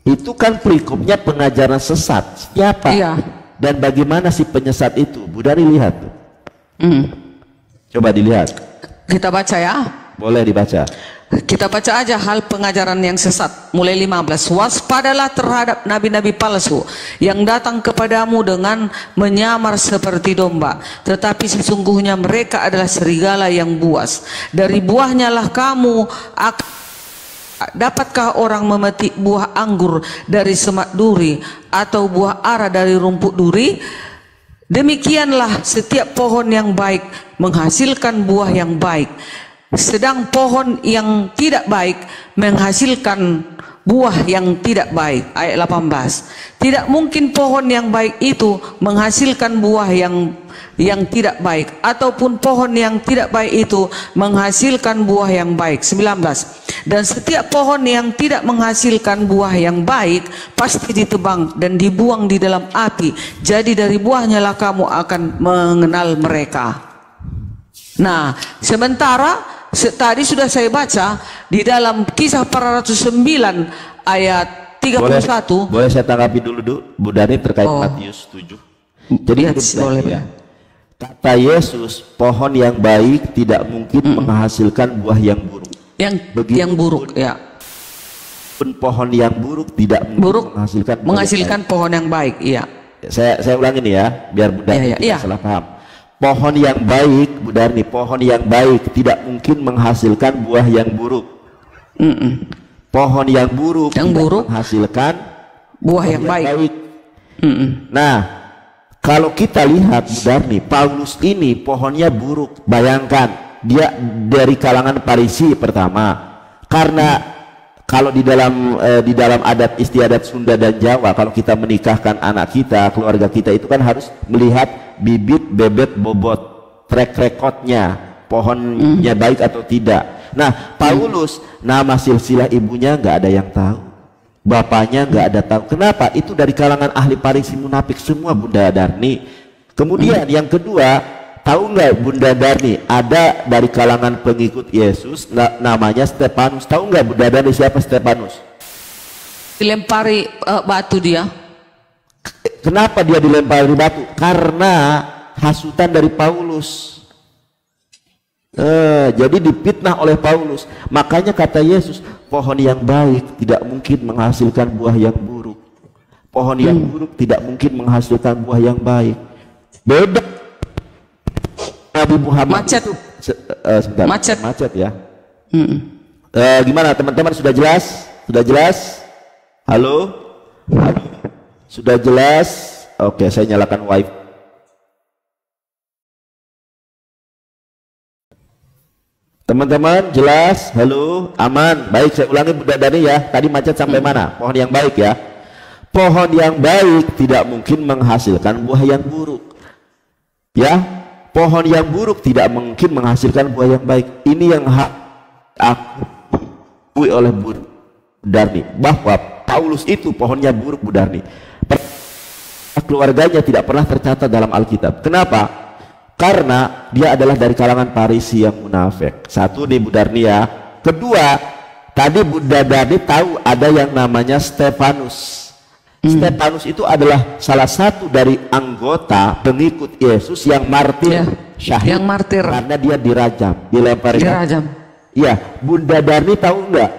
Itu kan perikopnya pengajaran sesat. Siapa? Iya. Dan bagaimana si penyesat itu? Bu Dari lihat tuh. Coba dilihat. Kita baca ya. Boleh dibaca. Kita baca aja hal pengajaran yang sesat. Mulai 15. Waspadalah terhadap nabi-nabi palsu yang datang kepadamu dengan menyamar seperti domba, tetapi sesungguhnya mereka adalah serigala yang buas. Dari buahnya lah kamu akan. Dapatkah orang memetik buah anggur dari semak duri atau buah ara dari rumput duri? Demikianlah setiap pohon yang baik menghasilkan buah yang baik, sedang pohon yang tidak baik menghasilkan buah yang tidak baik. Ayat 18. Tidak mungkin pohon yang baik itu menghasilkan buah yang tidak baik, ataupun pohon yang tidak baik itu menghasilkan buah yang baik. 19. Dan setiap pohon yang tidak menghasilkan buah yang baik pasti ditebang dan dibuang di dalam api. Jadi dari buahnya lah kamu akan mengenal mereka. Nah, sementara tadi sudah saya baca di dalam Kisah para Rasul 9 ayat 31. Boleh saya tanggapi dulu Bu Dari terkait Matius 7. Jadi boleh. Kata Yesus, pohon yang baik tidak mungkin menghasilkan buah yang buruk. Yang buruk ya. Pohon yang buruk tidak mungkin menghasilkan pohon yang baik. Iya. Saya ulangi nih ya, biar Bu Dari tidak salah paham. Pohon yang baik, Bu Darni, pohon yang baik tidak mungkin menghasilkan buah yang buruk. Pohon yang buruk menghasilkan buah yang baik. Nah, kalau kita lihat Bu Darni, Paulus ini pohonnya buruk. Bayangkan, dia dari kalangan Farisi pertama. Karena kalau di dalam adat istiadat Sunda dan Jawa, kalau kita menikahkan anak kita, keluarga kita itu kan harus melihat bibit, bebet, bobot, track recordnya, pohonnya baik atau tidak. Nah, Paulus, nama silsilah ibunya nggak ada yang tahu, bapaknya nggak ada tahu. Kenapa? Itu dari kalangan ahli Farisi munafik semua, Bunda Darni. Kemudian yang kedua, tahu nggak Bunda Darni, ada dari kalangan pengikut Yesus namanya Stefanus. Tahu nggak Bunda Darni siapa Stefanus? Dilempari batu dia. Kenapa dia dilempari batu? Karena hasutan dari Paulus. Jadi dipitnah oleh Paulus. Makanya kata Yesus, pohon yang baik tidak mungkin menghasilkan buah yang buruk. Pohon yang buruk tidak mungkin menghasilkan buah yang baik. Beda. Nabi Muhammad macet. Macet ya. Gimana teman-teman, sudah jelas? Sudah jelas? Halo? Sudah jelas? Oke, saya nyalakan wifi. Teman-teman jelas? Halo? Aman? Baik, saya ulangi Bunda Dani ya. Tadi macet sampai mana? Pohon yang baik ya. Pohon yang baik tidak mungkin menghasilkan buah yang buruk. Ya, pohon yang buruk tidak mungkin menghasilkan buah yang baik. Ini yang akui oleh Bu Darni, bahwa Paulus itu pohonnya buruk, Bu Darni. Keluarganya tidak pernah tercatat dalam Alkitab. Kenapa? Karena dia adalah dari kalangan Farisi yang munafik. Satu nih Bu Darni ya. Kedua, tadi Bu Darni tahu ada yang namanya Stefanus. Stefanus itu adalah salah satu dari anggota pengikut Yesus yang martir, syahid, yang martir karena dia dirajam, dilempari. Dirajam. Iya, Bunda Darni tahu enggak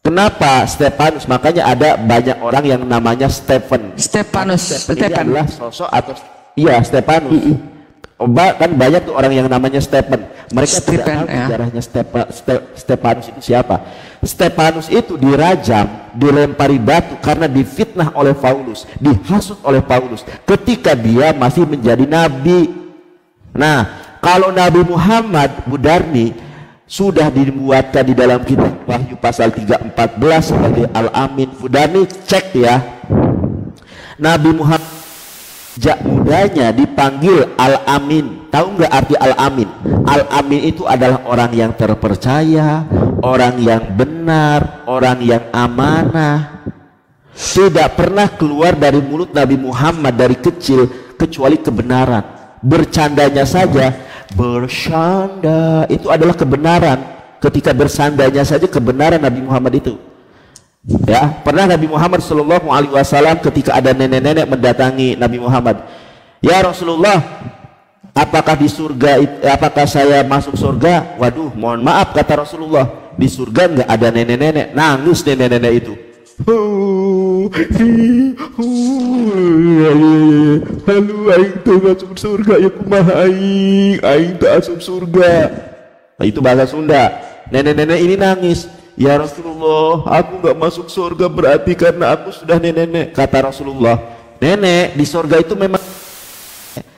kenapa Stefanus? Makanya ada banyak orang yang namanya Stefanus. Ini adalah sosok atau Stefanus. Kan banyak tuh orang yang namanya Stephen. Mereka tidak tahu sejarahnya Stefanus itu siapa. Stefanus itu dirajam, dilempari batu karena difitnah oleh Paulus, dihasut oleh Paulus ketika dia masih menjadi nabi. Nah, kalau Nabi Muhammad, Bu Darni, sudah dibuatkan di dalam kitab Wahyu pasal 3:14 sebagai Al-Amin. Bu Darni cek ya, Nabi Muhammad sejak mudanya dipanggil Al-Amin. Tahu nggak arti Al-Amin? Al-Amin itu adalah orang yang terpercaya, orang yang benar, orang yang amanah. Tidak pernah keluar dari mulut Nabi Muhammad dari kecil kecuali kebenaran. Bercandanya saja, bersanda itu adalah kebenaran. Ketika bersandanya saja kebenaran Nabi Muhammad itu. Ya, pernah Nabi Muhammad Shallallahu Alaihi Wasallam ketika ada nenek-nenek mendatangi Nabi Muhammad, ya Rasulullah, apakah di surga, apakah saya masuk surga? Waduh, mohon maaf kata Rasulullah, di surga nggak ada nenek-nenek. Nangis nenek-nenek itu. Halo, aing tuh masuk surga ya kumaha aing tuh masuk surga. Nah, itu bahasa Sunda. Nenek-nenek ini nangis. Ya Rasulullah, aku nggak masuk surga berarti karena aku sudah nenek-nenek. Kata Rasulullah, nenek di surga itu memang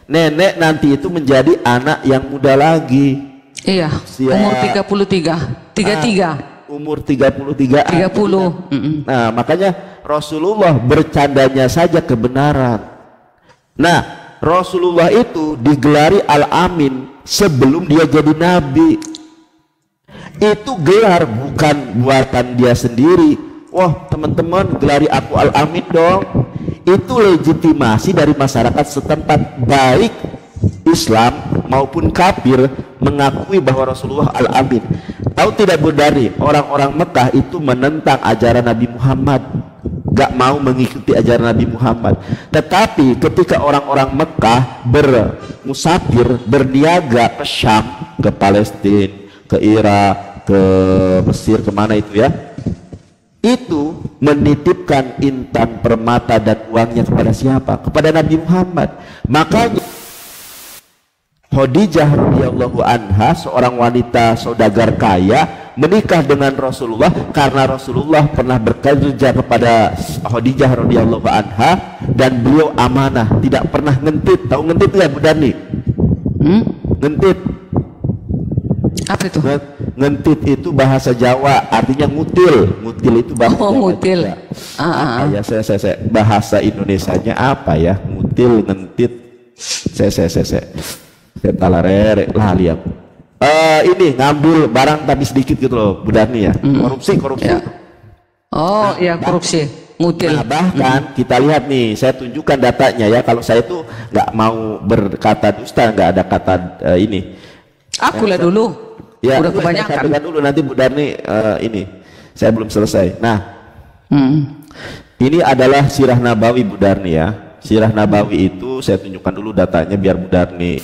nenek nanti itu menjadi anak yang muda lagi. Iya. Umur 33. Umur 33. 30. Nah, makanya Rasulullah bercandanya saja kebenaran. Nah, Rasulullah itu digelari Al-Amin sebelum dia jadi nabi. Itu gelar bukan buatan dia sendiri. Wah teman-teman, gelari aku Al-Amin dong. Itu legitimasi dari masyarakat setempat, baik Islam maupun kafir mengakui bahwa Rasulullah Al-Amin. Tahu tidak Bu Dari, orang-orang Mekah itu menentang ajaran Nabi Muhammad, gak mau mengikuti ajaran Nabi Muhammad. Tetapi ketika orang-orang Mekah bermusafir, berniaga ke Syam, ke Palestina, ke Irak, ke Mesir, kemana itu ya, itu menitipkan intan, permata dan uangnya kepada siapa? Kepada Nabi Muhammad. Makanya Khadijah radhiyallahu anha, seorang wanita saudagar kaya, menikah dengan Rasulullah karena Rasulullah pernah bekerja kepada Khadijah radhiyallahu anha dan beliau amanah, tidak pernah ngentit. Tahu ngentit nggak Bu Dani? Ngentit. Apa itu? Ngentit itu bahasa Jawa, artinya ngutil. Ngutil itu bahasa Jawa. Ngutil. Ya, saya bahasa Indonesianya apa ya? Ngutil, ngentit. Saya talarere lah lihat. Ini ngambil barang tapi sedikit gitu loh, Bu Dani ya. Korupsi. Ya. Oh, ya korupsi. Ngutil. Nah, bahkan kita lihat nih, saya tunjukkan datanya ya. Kalau saya itu nggak mau berkata dusta, nggak ada kata ini. Aku lah dulu. Ya, udah kebanyakan. Saya dulu nanti Bu Darni ini saya belum selesai. Nah, ini adalah sirah Nabawi Bu Darni ya. Sirah Nabawi itu saya tunjukkan dulu datanya biar Bu Darni.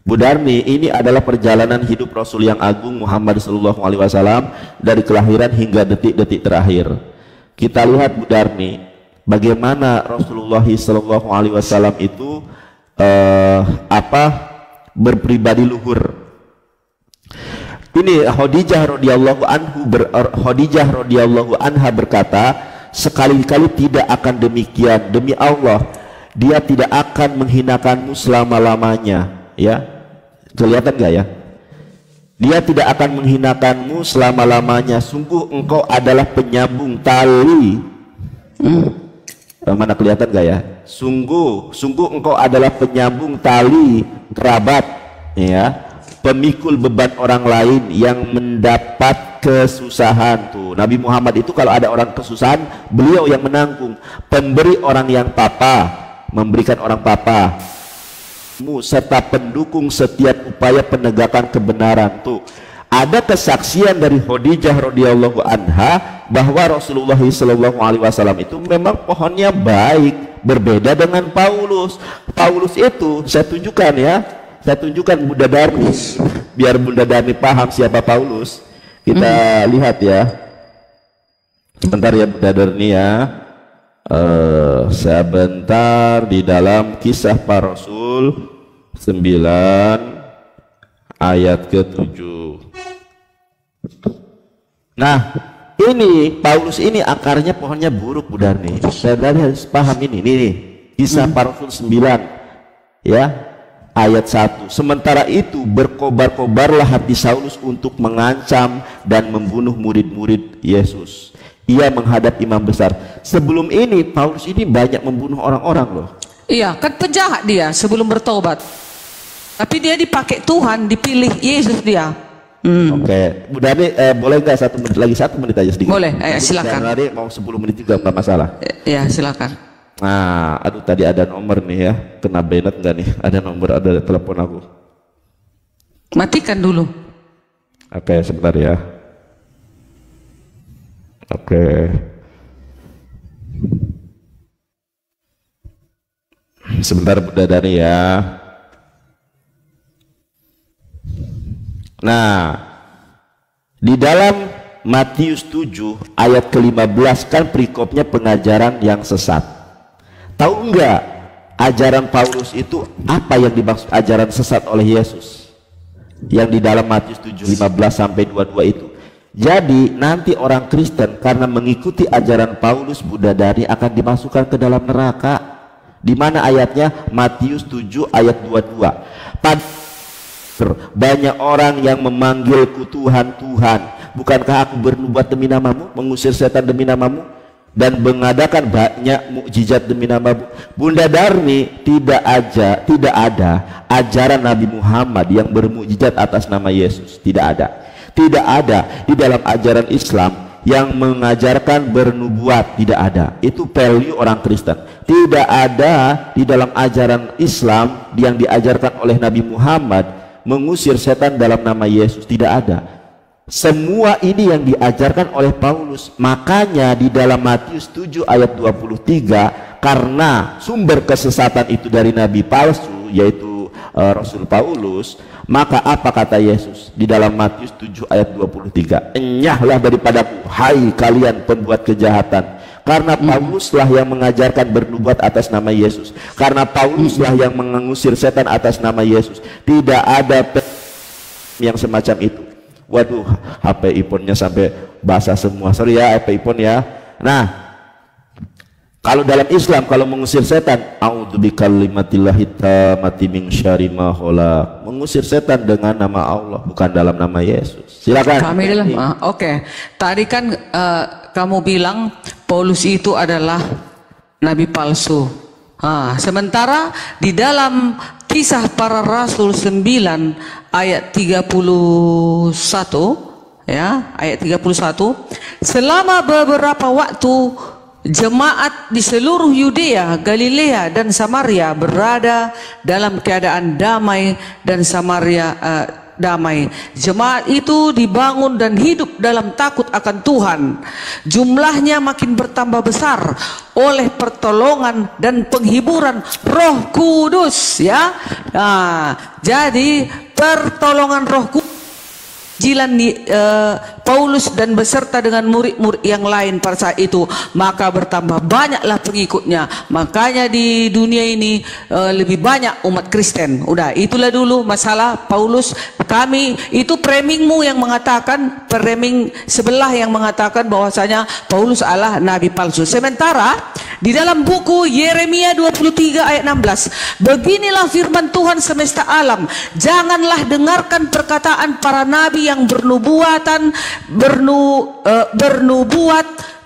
Bu Darni, ini adalah perjalanan hidup Rasul yang agung Muhammad Sallallahu Alaihi Wasallam dari kelahiran hingga detik-detik terakhir. Kita lihat Bu Darni, bagaimana Rasulullah Sallallahu Alaihi Wasallam itu berpribadi luhur. Ini Khadijah radhiyallahu anha berkata, sekali-kali tidak akan demikian, demi Allah dia tidak akan menghinakanmu selama-lamanya. Ya, kelihatan gak ya? Dia tidak akan menghinakanmu selama-lamanya. Sungguh engkau adalah penyambung tali. Mana kelihatan gak ya? Sungguh engkau adalah penyambung tali kerabat, ya, pemikul beban orang lain yang mendapat kesusahan. Tuh, Nabi Muhammad itu kalau ada orang kesusahan, beliau yang menanggung, pemberi orang yang papa, memberikan orang papa, serta pendukung setiap upaya penegakan kebenaran. Tuh, ada kesaksian dari Khadijah radhiyallahu anha bahwa Rasulullah sallallahu alaihi wasallam itu memang pohonnya baik, berbeda dengan Paulus. Paulus itu saya tunjukkan ya, saya tunjukkan Bunda Darni biar Bunda Darni paham siapa Paulus. Kita lihat ya, sebentar ya Bunda Darni ya, sebentar, di dalam Kisah Para Rasul 9 ayat ke-7. Nah, ini Paulus ini akarnya pohonnya buruk Bu Darni. Saya harus paham ini nih. Kisah Para Rasul 9 ya, ayat 1. Sementara itu berkobar-kobarlah hati Saulus untuk mengancam dan membunuh murid-murid Yesus. Ia menghadap imam besar. Sebelum ini Paulus ini banyak membunuh orang-orang loh. Iya, kan penjahat dia sebelum bertobat. Tapi dia dipakai Tuhan, dipilih Yesus dia. Oke, Bu Darni, boleh nggak 1 menit lagi, 1 menit aja sedikit? Boleh, silakan. Nanti mau 10 menit juga nggak masalah. Ya, silakan. Nah, aduh tadi ada nomor nih ya, kena banned nggak nih? Ada nomor, ada telepon aku. Matikan dulu. Oke, sebentar ya. Oke. Sebentar Bunda Dani ya. Nah, di dalam Matius 7 ayat ke-15 kan perikopnya pengajaran yang sesat. Tahu enggak ajaran Paulus itu apa yang dimaksud ajaran sesat oleh Yesus? Yang di dalam Matius 7 15 sampai 22 itu. Jadi nanti orang Kristen karena mengikuti ajaran Paulus, Bunda Dari, akan dimasukkan ke dalam neraka. Di mana ayatnya? Matius 7 ayat 22. Banyak orang yang memanggilku Tuhan, Tuhan. Bukankah aku bernubuat demi namamu, mengusir setan demi namamu, dan mengadakan banyak mukjizat demi namamu? Bunda Darmi, tidak ada ajaran Nabi Muhammad yang bermukjizat atas nama Yesus. Tidak ada. Tidak ada di dalam ajaran Islam yang mengajarkan bernubuat. Tidak ada. Itu value orang Kristen. Tidak ada di dalam ajaran Islam yang diajarkan oleh Nabi Muhammad mengusir setan dalam nama Yesus. Tidak ada. Semua ini yang diajarkan oleh Paulus. Makanya di dalam Matius 7 ayat 23, karena sumber kesesatan itu dari nabi palsu, yaitu Rasul Paulus, maka apa kata Yesus di dalam Matius 7 ayat 23? Enyahlah daripadaku, hai kalian pembuat kejahatan. Karena Pauluslah yang mengajarkan bernubuat atas nama Yesus. Karena Pauluslah yang mengusir setan atas nama Yesus. Tidak ada yang semacam itu. Waduh, HP iPhone-nya sampai basah semua. Sorry ya, HP iPhone ya. Nah, kalau dalam Islam, kalau mengusir setan, a'udzubikalimatillahit tammati min syarri ma khalaq. Mengusir setan dengan nama Allah, bukan dalam nama Yesus. Silakan. Kami dalam oke. Tadi kan kamu bilang Paulus itu adalah nabi palsu. Sementara di dalam Kisah Para Rasul 9 ayat 31 ya, ayat 31, selama beberapa waktu jemaat di seluruh Yudea, Galilea dan Samaria berada dalam keadaan damai dan Samaria damai. Jemaat itu dibangun dan hidup dalam takut akan Tuhan. Jumlahnya makin bertambah besar oleh pertolongan dan penghiburan Roh Kudus, ya. Jadi pertolongan Roh Kudus jilan Paulus dan beserta dengan murid-murid yang lain pada saat itu, maka bertambah banyaklah pengikutnya. Makanya di dunia ini lebih banyak umat Kristen. Udah, itulah dulu masalah Paulus. Kami itu framingmu yang mengatakan, framing sebelah yang mengatakan bahwasanya Paulus adalah nabi palsu. Sementara di dalam buku Yeremia 23 ayat 16, beginilah firman Tuhan semesta alam, janganlah dengarkan perkataan para nabi yang bernubuat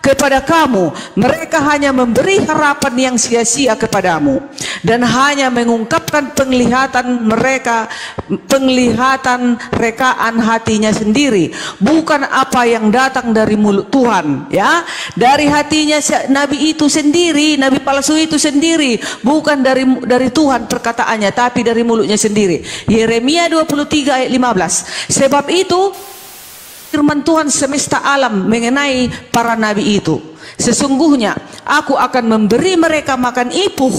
kepada kamu. Mereka hanya memberi harapan yang sia-sia kepadamu dan hanya mengungkapkan penglihatan rekaan hatinya sendiri, bukan apa yang datang dari mulut Tuhan, ya. Dari hatinya nabi itu sendiri, nabi palsu itu sendiri, bukan dari Tuhan perkataannya, tapi dari mulutnya sendiri. Yeremia 23 ayat 15. Sebab itu firman Tuhan semesta alam mengenai para nabi itu, sesungguhnya aku akan memberi mereka makan ipuh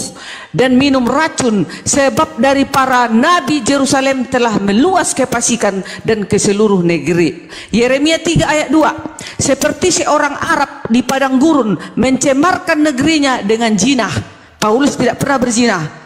dan minum racun, sebab dari para nabi Yerusalem telah meluas ke Pasikan dan ke seluruh negeri. Yeremia 3 ayat 2, seperti seorang Arab di padang gurun mencemarkan negerinya dengan jinah. Paulus tidak pernah berzinah.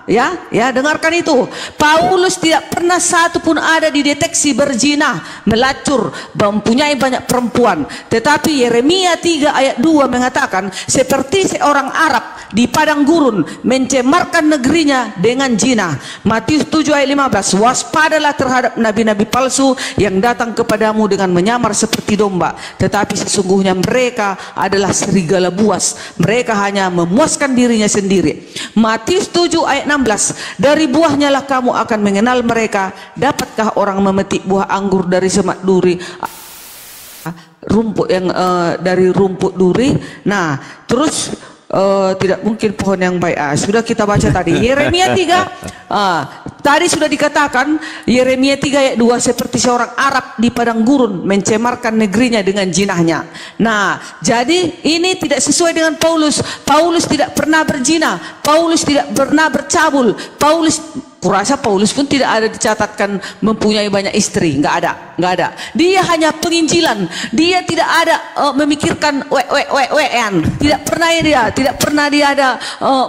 Ya, dengarkan itu. Paulus tidak pernah satu pun ada dideteksi berzina, melacur, mempunyai banyak perempuan. Tetapi Yeremia 3 ayat 2 mengatakan, seperti seorang Arab di padang gurun mencemarkan negerinya dengan zina. Matius 7 ayat 15, waspadalah terhadap nabi-nabi palsu yang datang kepadamu dengan menyamar seperti domba, tetapi sesungguhnya mereka adalah serigala buas. Mereka hanya memuaskan dirinya sendiri. Matius 7 ayat 16, dari buahnya lah kamu akan mengenal mereka. Dapatkah orang memetik buah anggur dari semak duri, rumput yang dari rumput duri? Nah, terus tidak mungkin pohon yang baik. Sudah kita baca tadi Yeremia 3 Tadi sudah dikatakan Yeremia 3 ayat 2, seperti seorang Arab di padang gurun mencemarkan negerinya dengan jinahnya. Nah, jadi ini tidak sesuai dengan Paulus. Paulus tidak pernah berzina, Paulus tidak pernah bercabul, kurasa Paulus pun tidak ada dicatatkan mempunyai banyak istri, nggak ada. Dia hanya penginjilan, dia tidak ada memikirkan wean, tidak pernah dia ada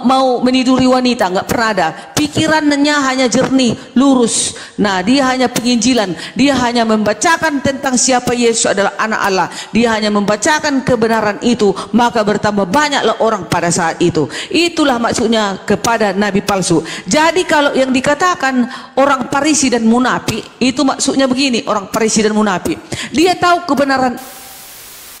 mau meniduri wanita, nggak pernah ada. Pikirannya hanya jernih, lurus. Nah, dia hanya penginjilan, dia hanya membacakan tentang siapa Yesus adalah anak Allah, dia hanya membacakan kebenaran itu, maka bertambah banyaklah orang pada saat itu. Itulah maksudnya kepada nabi palsu. Jadi kalau yang dikatakan orang Farisi dan munafik, itu maksudnya begini, orang Farisi dan munafik, dia tahu kebenaran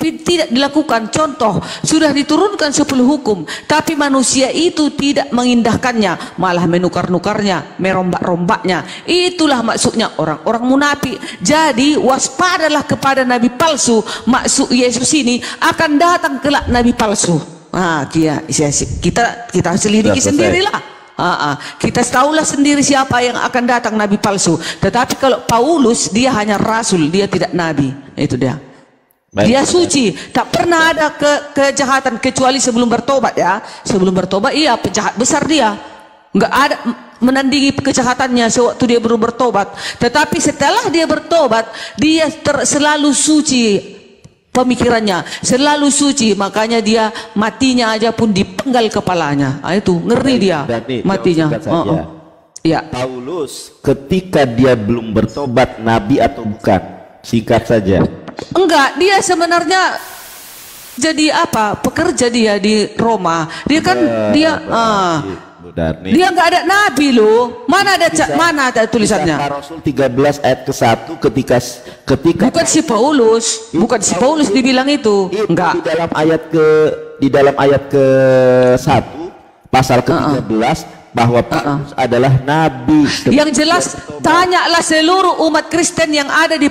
tidak dilakukan. Contoh, sudah diturunkan 10 hukum, tapi manusia itu tidak mengindahkannya, malah menukar-nukarnya, merombak-rombaknya. Itulah maksudnya orang-orang munafik. Jadi waspadalah kepada nabi palsu. Maksud Yesus ini akan datang kelak nabi palsu. Nah, kita selidiki sendirilah. Kita tahulah sendiri siapa yang akan datang nabi palsu. Tetapi kalau Paulus, dia hanya rasul, dia tidak nabi. Itu dia. Baik. Dia suci, tak pernah ada kejahatan kecuali sebelum bertobat ya. Sebelum bertobat iya penjahat besar dia. Enggak ada menandingi kejahatannya sewaktu dia baru bertobat. Tetapi setelah dia bertobat, dia selalu suci pemikirannya, selalu suci. Makanya dia matinya aja pun dipenggal kepalanya. Itu ngeri dia matinya. Ya. Paulus ketika dia belum bertobat nabi atau bukan? Singkat saja. Enggak, dia sebenarnya jadi apa? Pekerja dia di Roma. Dia kan dia nggak ada nabi loh. Mana ada tulisannya? Rasul 13 ayat ke-1 ketika bukan si Paulus dibilang itu. Enggak. Di dalam ayat ke-1 pasal ke-13 bahwa Paulus adalah nabi. Yang jelas, tanyalah seluruh umat Kristen yang ada di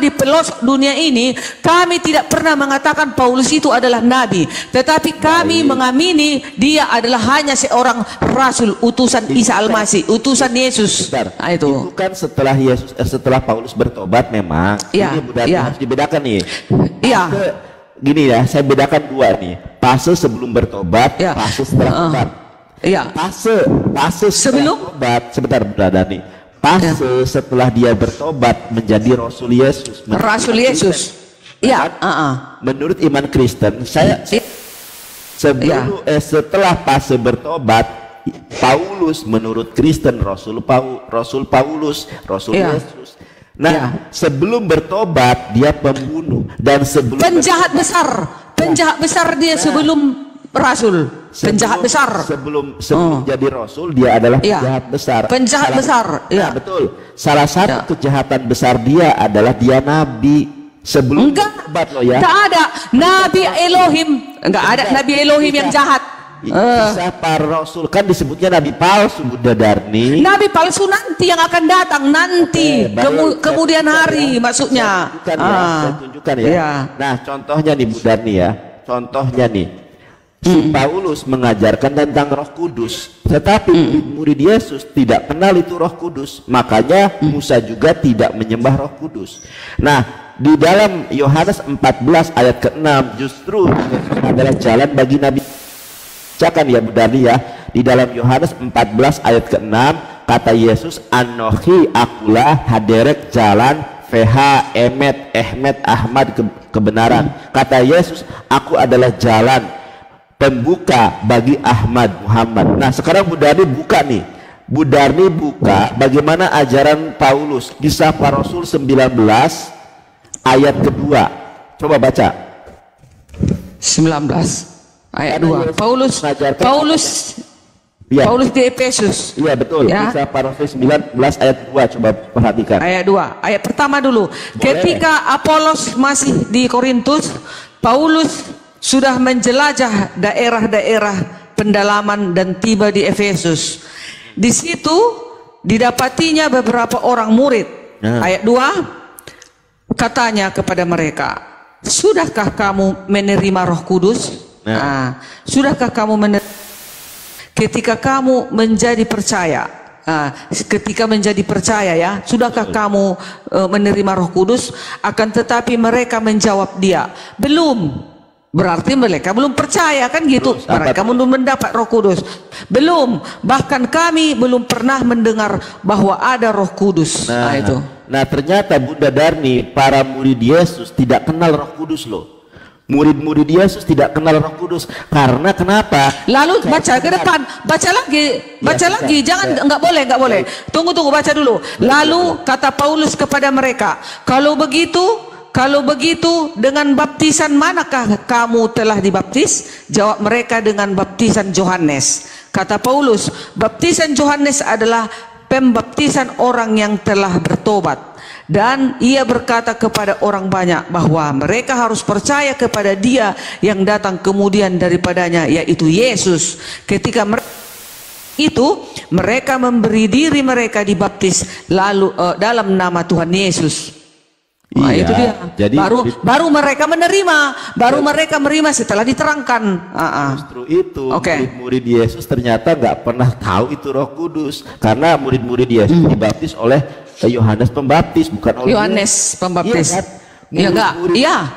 pelosok dunia ini. Kami tidak pernah mengatakan Paulus itu adalah nabi, tetapi kami mengamini dia adalah hanya seorang rasul, utusan Isa Al-Masih, utusan Yesus. Nah, itu kan setelah Paulus bertobat memang. Ini harus dibedakan nih. Iya. Gini ya, saya bedakan dua nih. Fase sebelum bertobat, fase setelah bertobat. Iya. Fase sebelum bertobat, sebentar berada nih. Fase setelah dia bertobat menjadi Rasul Yesus. Iya. Menurut iman Kristen, setelah fase bertobat, Paulus menurut Kristen Rasul Paulus, Rasul Yesus. Nah, sebelum bertobat dia pembunuh dan sebelum penjahat besar dia sebelum rasul. Sebelum jadi rasul dia adalah penjahat besar. Nah, betul. Salah satu kejahatan besar dia adalah dia nabi sebelum bertobat loh ya. Enggak ada nabi Elohim, enggak ada nabi Elohim yang jahat. Bisa para rasul kan disebutnya nabi palsu, Bunda Darni. Nabi palsu nanti yang akan datang nanti, kemudian hari maksudnya. Saya tunjukkan ya. Nah, contohnya nih Bu Darni ya. Contohnya nih. Paulus mengajarkan tentang Roh Kudus, tetapi murid Yesus tidak kenal itu Roh Kudus. Makanya Musa juga tidak menyembah Roh Kudus. Nah, di dalam Yohanes 14 ayat ke-6 justru Yesus adalah jalan bagi nabi. Bacakan ya Bu Dani ya. Di dalam Yohanes 14 ayat ke-6 kata Yesus, Anohi akulah haderek jalan VH Ehmet Ahmad kebenaran. Kata Yesus, aku adalah jalan pembuka bagi Ahmad Muhammad. Nah, sekarang Bu Dani buka nih. Bu Darni buka bagaimana ajaran Paulus di Kisah Rasul 19 ayat kedua. Coba baca. 19 ayat 2. Paulus di Efesus. Iya betul. Kisah Rasul 19 ayat 2. Coba perhatikan. Ayat 2. Ayat pertama dulu. Ketika Apolos masih di Korintus, Paulus sudah menjelajah daerah-daerah pendalaman dan tiba di Efesus. Di situ didapatinya beberapa orang murid. Ayat 2 katanya kepada mereka, sudahkah kamu menerima Roh Kudus? Sudahkah kamu menerima? ketika kamu menjadi percaya, ketika menjadi percaya ya, sudahkah kamu menerima Roh Kudus? Akan tetapi mereka menjawab dia, belum. Berarti mereka belum percaya, kan gitu. Mereka belum mendapat Roh Kudus. Belum. Bahkan kami belum pernah mendengar bahwa ada Roh Kudus. Nah itu. Nah ternyata Bunda Darni, para murid Yesus tidak kenal Roh Kudus loh. Murid-murid Yesus tidak kenal Roh Kudus. Karena kenapa? Lalu baca ke depan, baca lagi, jangan, enggak boleh. Tunggu, baca dulu. Lalu kata Paulus kepada mereka, kalau begitu dengan baptisan manakah kamu telah dibaptis? Jawab mereka, dengan baptisan Yohanes. Kata Paulus, baptisan Yohanes adalah pembaptisan orang yang telah bertobat. Dan ia berkata kepada orang banyak bahwa mereka harus percaya kepada Dia yang datang kemudian daripadanya, yaitu Yesus. Ketika mereka memberi diri mereka dibaptis lalu dalam nama Tuhan Yesus. Nah, itu dia. Jadi baru mereka menerima setelah diterangkan. Justru itu murid-murid Yesus ternyata nggak pernah tahu itu Roh Kudus, karena murid-murid Yesus dibaptis oleh Yohanes Pembaptis, bukan oleh Yohanes Pembaptis. Iya kan?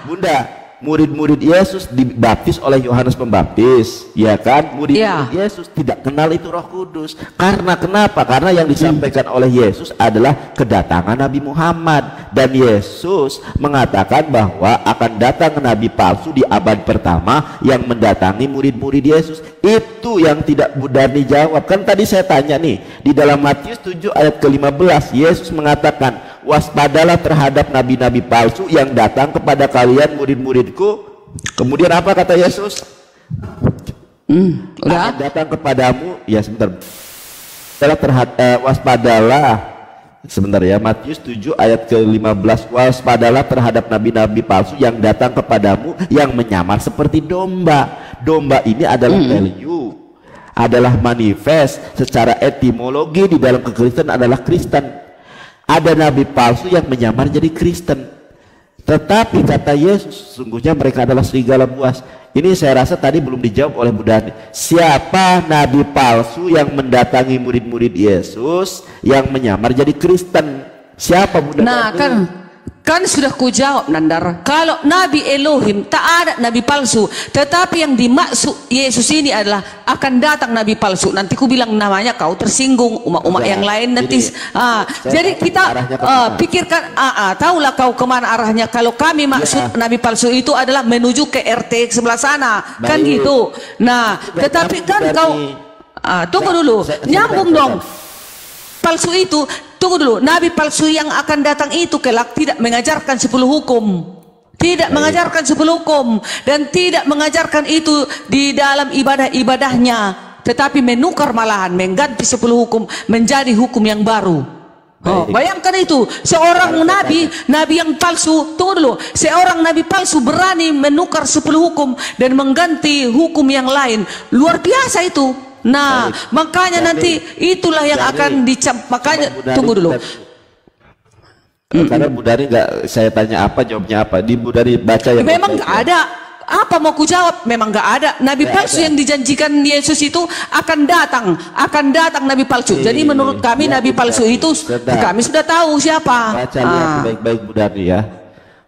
Bunda, murid-murid Yesus dibaptis oleh Yohanes Pembaptis, ya kan? Murid-murid Yesus tidak kenal itu Roh Kudus. Karena kenapa? Karena yang disampaikan oleh Yesus adalah kedatangan Nabi Muhammad, dan Yesus mengatakan bahwa akan datang nabi palsu di abad pertama yang mendatangi murid-murid Yesus. Itu yang tidak Budarni jawab. Kan tadi saya tanya nih, di dalam Matius 7 ayat ke-15 Yesus mengatakan, waspadalah terhadap nabi-nabi palsu yang datang kepada kalian murid-muridku. Kemudian apa kata Yesus? Udah datang kepadamu, ya sebentar. Waspadalah, sebentar ya, Matius 7 ayat ke-15, waspadalah terhadap nabi-nabi palsu yang datang kepadamu yang menyamar seperti domba. Domba ini adalah value, adalah manifest secara etimologi di dalam kekristenan adalah Kristen. Ada nabi palsu yang menyamar jadi Kristen. Tetapi kata Yesus, sesungguhnya mereka adalah serigala buas. Ini saya rasa tadi belum dijawab oleh Bu Dani. Siapa nabi palsu yang mendatangi murid-murid Yesus yang menyamar jadi Kristen? Siapa Bu Dani? Nah kan sudah kujawab, Nandar. Kalau Nabi Elohim tak ada nabi palsu, tetapi yang dimaksud Yesus ini adalah akan datang nabi palsu. Nanti ku bilang namanya, kau tersinggung, umat-umat yang lain nanti. Jadi kita pikirkan, tahulah kau kemana arahnya. Kalau kami maksud nabi palsu itu adalah menuju ke RT sebelah sana, kan gitu. Nah, tetapi kan kau tunggu dulu, nyambung dong. Palsu itu, tunggu dulu, nabi palsu yang akan datang itu kelak tidak mengajarkan 10 hukum, tidak mengajarkan 10 hukum, dan tidak mengajarkan itu di dalam ibadah-ibadahnya, tetapi menukar malahan, mengganti 10 hukum menjadi hukum yang baru. Bayangkan itu, seorang nabi yang palsu, tunggu dulu, seorang nabi palsu berani menukar 10 hukum dan mengganti hukum yang lain, luar biasa itu. Nah, makanya nanti itulah yang akan makanya tunggu dulu. Karena Bu Dari nggak, saya tanya apa jawabnya apa, di Bu Dari baca yang memang nggak ada. Apa mau ku jawab? Memang nggak ada. Nabi palsu yang dijanjikan Yesus itu akan datang nabi palsu. Jadi menurut kami nabi palsu itu kami sudah tahu siapa. Baca lihat baik-baik Bu Dari ya.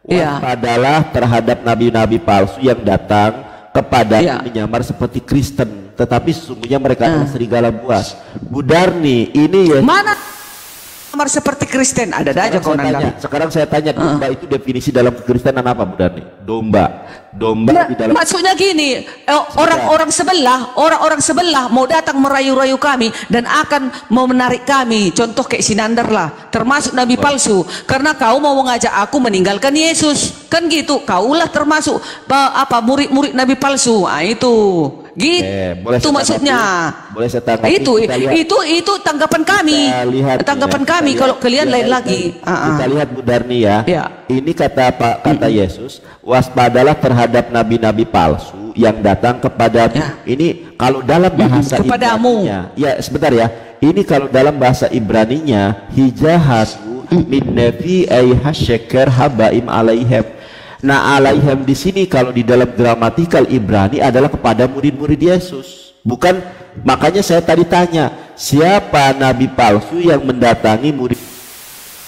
Waspadalah terhadap nabi-nabi palsu yang datang kepada menyamar seperti Kristen, tetapi sesungguhnya mereka adalah serigala buas. Bu Darni, ini ya. Mana menyamar seperti Kristen? Ada aja kau nanya. Sekarang saya tanya, domba itu definisi dalam kekristenan apa, Bu Darni? Domba di dalam. Maksudnya gini, orang-orang sebelah mau datang merayu-rayu kami dan akan mau menarik kami. Contoh kayak Sinandar lah, termasuk nabi palsu. Karena kau mau mengajak aku meninggalkan Yesus, kan gitu. Kaulah termasuk murid-murid nabi palsu. Itu. Gitu maksudnya. Boleh saya tanggapi? Itu tanggapan kami. Tanggapan kami kalau kalian lain lagi. Kita lihat Bu Darni ya. Ini kata Yesus, waspadalah terhadap nabi-nabi palsu yang datang kepada ini kalau dalam bahasa Ibraninya. Ya, sebentar ya. Ini kalau dalam bahasa Ibraninya hijahasu min nabi ay hasyaker habaim alaihem. Nah, alaihem di sini kalau di dalam gramatikal Ibrani adalah kepada murid-murid Yesus, bukan makanya saya tadi tanya, siapa nabi palsu yang mendatangi murid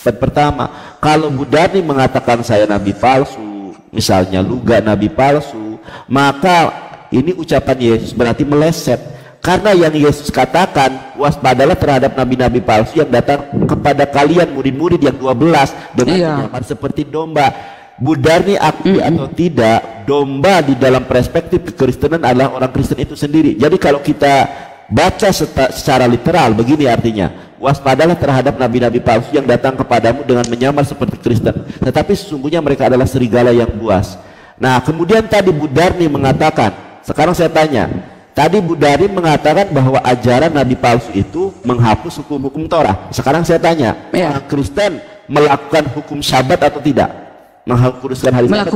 pertama? Kalau Bu Darni mengatakan saya nabi palsu, misalnya Luga nabi palsu, maka ini ucapan Yesus berarti meleset. Karena yang Yesus katakan, waspadalah terhadap nabi-nabi palsu yang datang kepada kalian murid-murid yang 12 dengan menyamar seperti domba. Bu Darni akui atau tidak, domba di dalam perspektif kekristenan adalah orang Kristen itu sendiri. Jadi kalau kita baca secara literal, begini artinya, waspadalah terhadap nabi-nabi palsu yang datang kepadamu dengan menyamar seperti Kristen, tetapi sesungguhnya mereka adalah serigala yang buas. Nah, kemudian tadi Bu Darni mengatakan, sekarang saya tanya, tadi Bu Darni mengatakan bahwa ajaran nabi palsu itu menghapus hukum-hukum Torah. Sekarang saya tanya, orang Kristen melakukan hukum Sabat atau tidak? Mengkuduskan hari Sabat?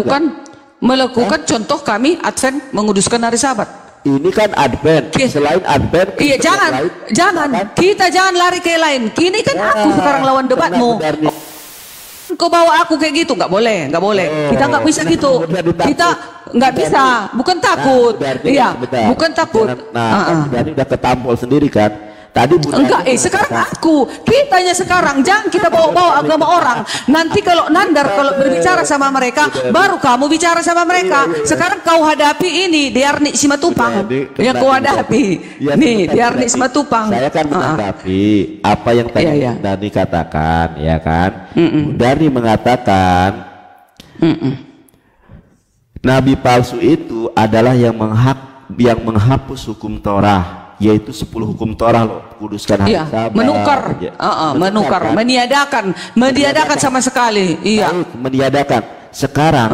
Melakukan contoh kami Advent menguduskan hari Sabat. Ini kan Advent, selain Advent. Iya, jangan. Kita jangan lari ke lain. Kini kan aku sekarang lawan debatmu. Kau bawa aku kayak gitu, nggak boleh. Kita nggak bisa gitu. Kita nggak bisa, bukan takut. Iya, bukan takut. Nah, Darni udah ketampol sendiri kan. Tadi enggak, sekarang kitanya sekarang jangan kita bawa-bawa agama orang. Nanti kalau kalau berbicara sama mereka, baru kamu bicara sama mereka. Sekarang kau hadapi ini Diarni Simatupang yang kau hadapi. Nih Diarni Simatupang. Saya kan menanggapi apa yang tadi Darni katakan, ya kan? Darni mengatakan nabi palsu itu adalah yang menghapus hukum Torah, yaitu 10 hukum Torah loh, kuduskan hari Sabat, menukar, meniadakan sama sekali. Meniadakan. Sekarang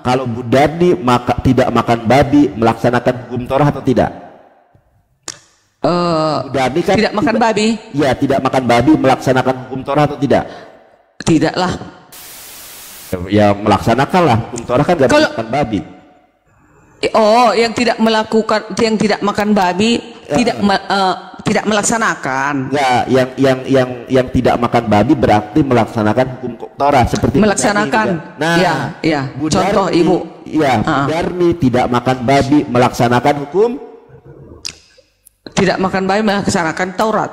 kalau Bu Darni tidak makan babi, melaksanakan hukum Torah atau tidak? Bu Darni kan tidak makan babi. Ya, tidak makan babi, melaksanakan hukum Torah atau tidak? Tidaklah. Ya, melaksanakanlah hukum Torah kan gak makan babi. Yang tidak makan babi tidak melaksanakan. Ya, yang tidak makan babi berarti melaksanakan hukum Torah seperti melaksanakan. Contoh Darni, Ibu. Bu Darni tidak makan babi, melaksanakan hukum. Tidak makan babi melaksanakan Taurat.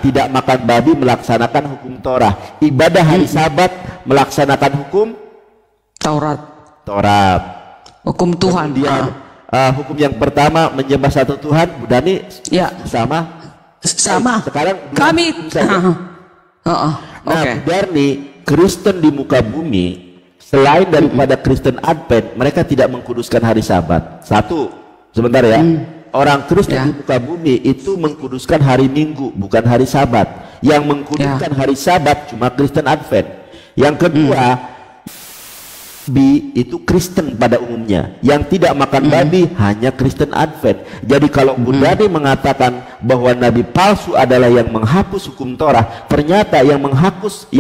Tidak makan babi melaksanakan hukum Torah. Ibadah hari Sabat melaksanakan hukum Taurat. Hukum Tuhan. Kemudian hukum yang pertama menyembah satu Tuhan, Bu Darni sama. Sekarang kami Bu Darni, Kristen di muka bumi selain daripada Kristen Advent, mereka tidak mengkuduskan hari Sabat. Satu, sebentar ya. Orang Kristen di muka bumi itu mengkuduskan hari Minggu, bukan hari Sabat. Yang mengkuduskan hari Sabat cuma Kristen Advent. Yang kedua, babi itu Kristen pada umumnya, yang tidak makan babi hanya Kristen Advent. Jadi kalau Bu Darni mengatakan bahwa nabi palsu adalah yang menghapus hukum Torah, ternyata yang menghapus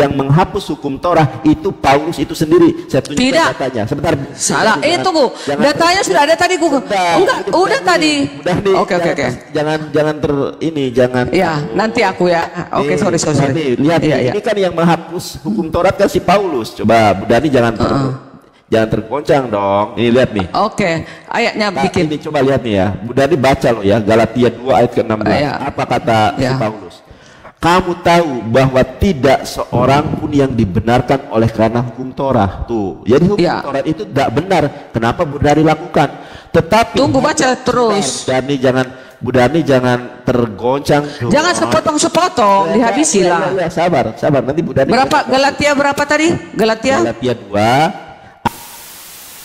hukum Torah itu Paulus itu sendiri. Saya tunjukkan datanya. Sebentar. Salah. Tunggu. Datanya sudah ada tadi enggak, udah tadi. Oke. Jangan. Ya, nanti aku ya. Oke, sorry. Lihat, ini kan yang menghapus hukum Torah kan si Paulus. Coba Bu Darni jangan tergoncang dong. Ini lihat nih. Oke, ayatnya bikin. Ini coba lihat nih ya. Bu Darni baca loh ya, Galatia 2 ayat ke-16. Apa kata si Paulus? Kamu tahu bahwa tidak seorang pun yang dibenarkan oleh karena hukum Torah. Tuh. Jadi hukum Torah itu tidak benar. Kenapa Bu Darni lakukan? Tetapi tunggu baca terus. Bu Darni jangan tergoncang. Jangan sepotong-sepotong, dihabisilah. Sabar. Nanti Bu Darni. Galatia berapa tadi? Galatia 2.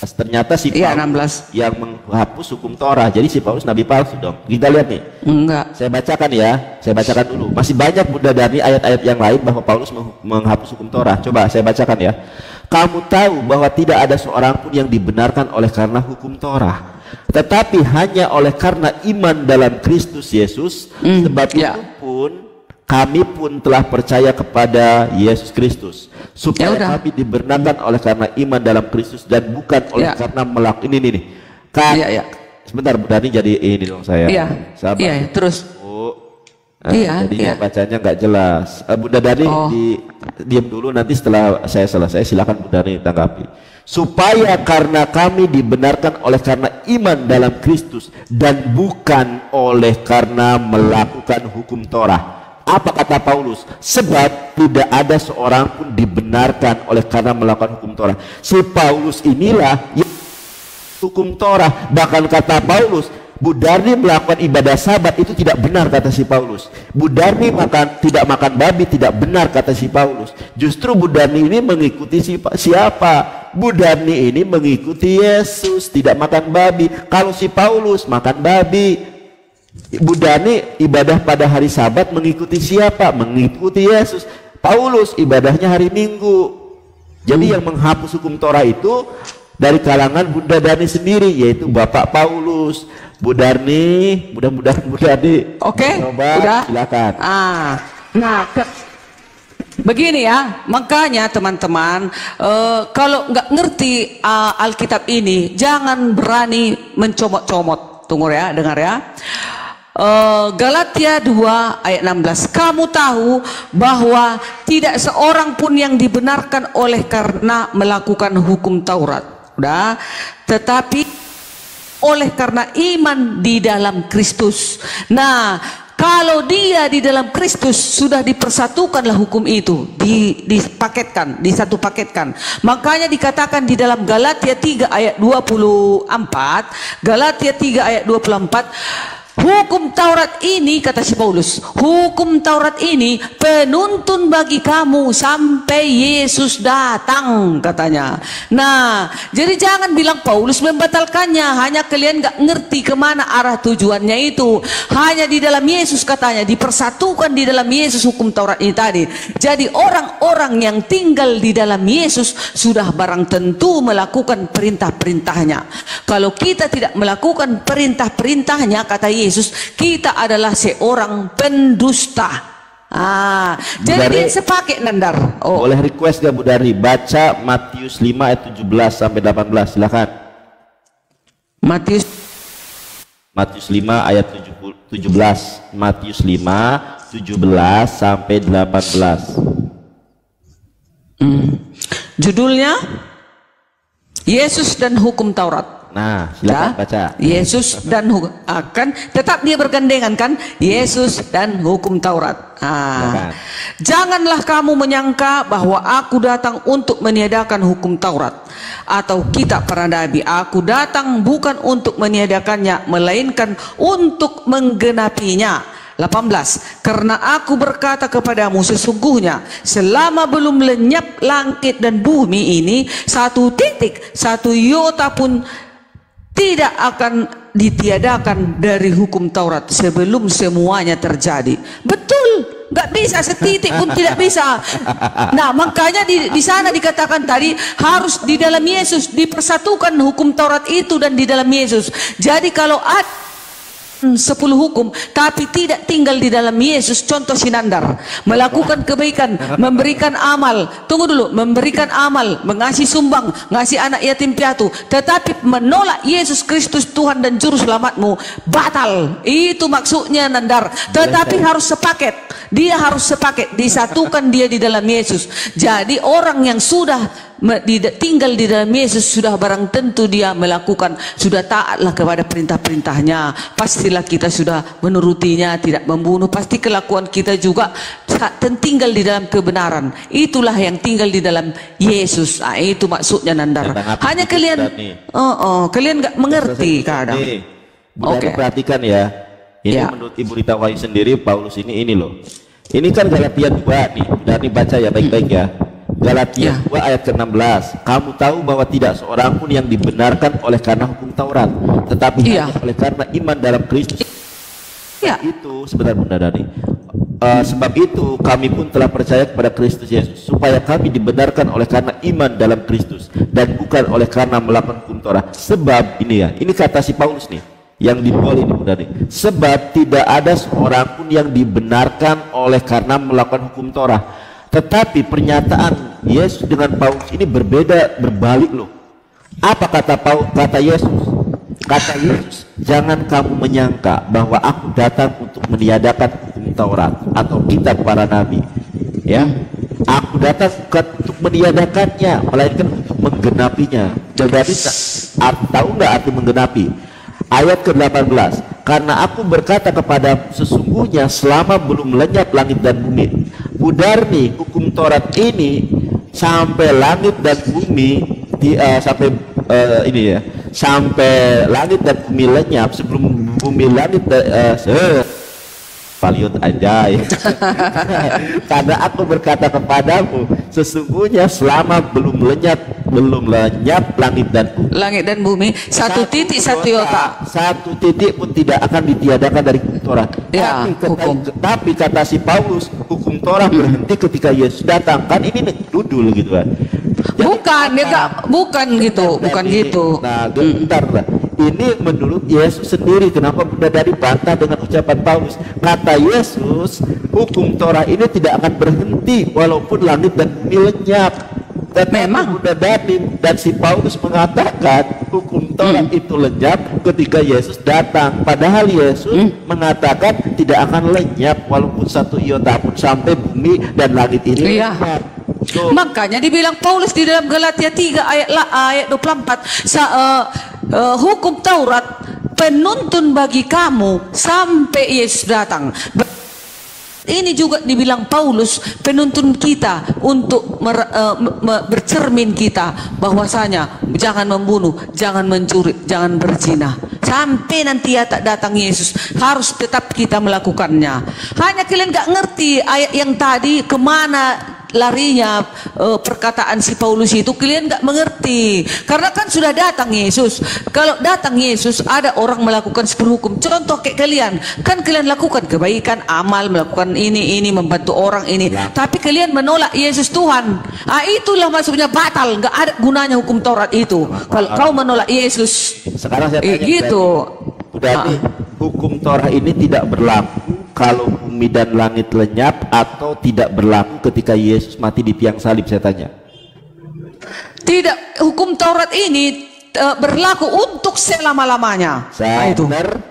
Ternyata si Paulus yang menghapus hukum Torah. Jadi si Paulus nabi palsu dong. Kita lihat nih. Enggak. Saya bacakan dulu. Masih banyak Bu Darni ayat-ayat yang lain bahwa Paulus menghapus hukum Torah. Coba saya bacakan ya. Kamu tahu bahwa tidak ada seorang pun yang dibenarkan oleh karena hukum Torah, tetapi hanya oleh karena iman dalam Kristus Yesus. Sebab itu pun kami pun telah percaya kepada Yesus Kristus supaya kami dibenarkan oleh karena iman dalam Kristus dan bukan oleh karena melakukan ini. Sebentar Bu Darni, jadi ini dong saya. Sabar. Terus. Jadi bacanya nggak jelas. Bu Darni diam dulu, nanti setelah saya selesai silakan Bu Darni tanggapi. supaya karena kami dibenarkan oleh karena iman dalam Kristus dan bukan oleh karena melakukan hukum Torah. Apa kata Paulus? Sebab tidak ada seorang pun dibenarkan oleh karena melakukan hukum Torah. Si Paulus inilah yang hukum Torah. Bahkan kata Paulus, Bu Darni melakukan ibadah sabat itu tidak benar, kata si Paulus. Bu Darni tidak makan babi tidak benar, kata si Paulus. Justru Bu Darni ini mengikuti siapa? Bu Darni ini mengikuti Yesus, tidak makan babi. Kalau si Paulus makan babi. Bu Darni ibadah pada hari sabat mengikuti siapa? Mengikuti Yesus. Paulus ibadahnya hari Minggu. Jadi yang menghapus hukum Torah itu dari kalangan Bunda Darni sendiri, yaitu Bapak Paulus. Bu Darni, mudah-mudahan Bu Darni udah silakan. Begini ya, makanya teman-teman, kalau nggak ngerti Alkitab ini, jangan berani mencomot-comot. Tunggu ya, dengar ya. Galatia 2 ayat 16, kamu tahu bahwa tidak seorang pun yang dibenarkan oleh karena melakukan hukum Taurat, udah, tetapi oleh karena iman di dalam Kristus. Nah, kalau dia di dalam Kristus, sudah dipersatukanlah hukum itu, disatu paketkan. Makanya dikatakan di dalam Galatia 3 ayat 24, Galatia 3 ayat 24, hukum Taurat ini, kata si Paulus, hukum Taurat ini penuntun bagi kamu sampai Yesus datang, katanya. Nah, jadi jangan bilang Paulus membatalkannya, hanya kalian gak ngerti kemana arah tujuannya itu. Hanya di dalam Yesus, katanya, dipersatukan di dalam Yesus hukum Taurat ini tadi. Jadi orang-orang yang tinggal di dalam Yesus sudah barang tentu melakukan perintah-perintahnya. Kalau kita tidak melakukan perintah-perintahnya, kata Yesus, kita adalah seorang pendusta. Jadi dia sepaket, Nandar. Boleh request gak Bu Dari baca Matius 5 ayat 17 sampai 18, silakan. Matius 5 ayat 17, Matius 5 17 sampai 18. Judulnya Yesus dan Hukum Taurat. Nah, silakan baca. Yesus dan hukum, kan tetap dia bergandengan kan, Yesus dan hukum Taurat. Janganlah kamu menyangka bahwa aku datang untuk meniadakan hukum Taurat atau kitab para nabi. Aku datang bukan untuk meniadakannya, melainkan untuk menggenapinya. 18, karena aku berkata kepadamu, sesungguhnya selama belum lenyap langit dan bumi ini, satu titik, satu iota pun tidak akan ditiadakan dari hukum Taurat sebelum semuanya terjadi. Betul, nggak bisa, setitik pun tidak bisa. Nah, makanya di sana dikatakan tadi harus di dalam Yesus dipersatukan hukum Taurat itu dan di dalam Yesus. Jadi kalau ada 10 hukum tapi tidak tinggal di dalam Yesus, contoh Sinandar, melakukan kebaikan, memberikan amal, tunggu dulu, memberikan amal, mengasih sumbang, ngasih anak yatim piatu, tetapi menolak Yesus Kristus Tuhan dan Juru Selamatmu, batal. Itu maksudnya, Nandar. Tetapi harus sepaket, dia harus sepaket, disatukan dia di dalam Yesus. Jadi orang yang sudah tinggal di dalam Yesus sudah barang tentu dia melakukan, sudah taatlah kepada perintah-perintahnya. Pastilah kita sudah menurutinya, tidak membunuh. Pasti kelakuan kita juga tinggal di dalam kebenaran. Itulah yang tinggal di dalam Yesus. Itu maksudnya, Nandar. Hanya kalian kalian nggak mengerti kadang. Oke, perhatikan ya. Ini menurut Ibu Rita Wahyu sendiri, Paulus ini loh. Ini kan Galatia 2 nih. Dan baca ya baik-baik ya. Galatia 2 ayat ke-16, kamu tahu bahwa tidak seorang pun yang dibenarkan oleh karena hukum Taurat, tetapi hanya oleh karena iman dalam Kristus. Itu sebentar Bunda Dani. Sebab itu kami pun telah percaya kepada Kristus Yesus, supaya kami dibenarkan oleh karena iman dalam Kristus dan bukan oleh karena melakukan hukum Taurat. Sebab ini ya, ini kata si Paulus nih, yang dibuat ini Bunda Dani. Sebab tidak ada seorang pun yang dibenarkan oleh karena melakukan hukum Taurat. Tetapi pernyataan Yesus dengan Paulus ini berbeda, berbalik loh. Apa kata Yesus? Kata Yesus, jangan kamu menyangka bahwa aku datang untuk meniadakan hukum Taurat atau kitab para nabi. Ya, aku datang bukan untuk meniadakannya, melainkan untuk menggenapinya. Jadi tahu nggak arti menggenapi? Ayat ke-18, karena aku berkata kepada sesungguhnya selama belum lenyap langit dan bumi. Budarni, hukum Taurat ini sampai langit dan bumi sampai langit dan bumi lenyap, sebelum bumi langit Valiut anjay. Karena aku berkata kepadamu sesungguhnya selama belum lenyap langit dan bumi satu titik satu iota, satu titik pun tidak akan ditiadakan dari hukum Taurat. Ya, tapi kata si Paulus, hukum Taurat berhenti ketika Yesus datang. Kan ini dudul gitu kan. Bukan gitu. Nah, bentar lah. Ini menurut Yesus sendiri. Kenapa Bunda Dari bantah dengan ucapan Paulus? Kata Yesus, hukum Torah ini tidak akan berhenti walaupun langit dan bumi lenyap. Dan memang Bunda Dari dan si Paulus mengatakan hukum Torah itu lenyap ketika Yesus datang. Padahal Yesus mengatakan tidak akan lenyap walaupun satu iota pun sampai bumi dan langit ini lenyap. Makanya dibilang Paulus di dalam Galatia 3 ayat 24, hukum Taurat penuntun bagi kamu sampai Yesus datang. Ini juga dibilang Paulus penuntun kita untuk bercermin kita bahwasanya jangan membunuh, jangan mencuri, jangan berzina. Sampai nanti datang Yesus harus tetap kita melakukannya. Hanya kalian gak ngerti ayat yang tadi kemana larinya perkataan si Paulus itu, kalian gak mengerti. Karena kan sudah datang Yesus. Kalau datang Yesus ada orang melakukan 10 hukum. Contoh kayak kalian, kan kalian lakukan kebaikan, amal, melakukan ini membantu orang ini. Tapi kalian menolak Yesus Tuhan. Itulah maksudnya batal. Gak ada gunanya hukum Taurat itu. Kalau kau menolak Yesus. Sekarang saya tanya gitu. Berarti hukum Taurat ini tidak berlaku kalau bumi dan langit lenyap, atau tidak berlaku ketika Yesus mati di tiang salib, saya tanya. Tidak, hukum Taurat ini berlaku untuk selama-lamanya.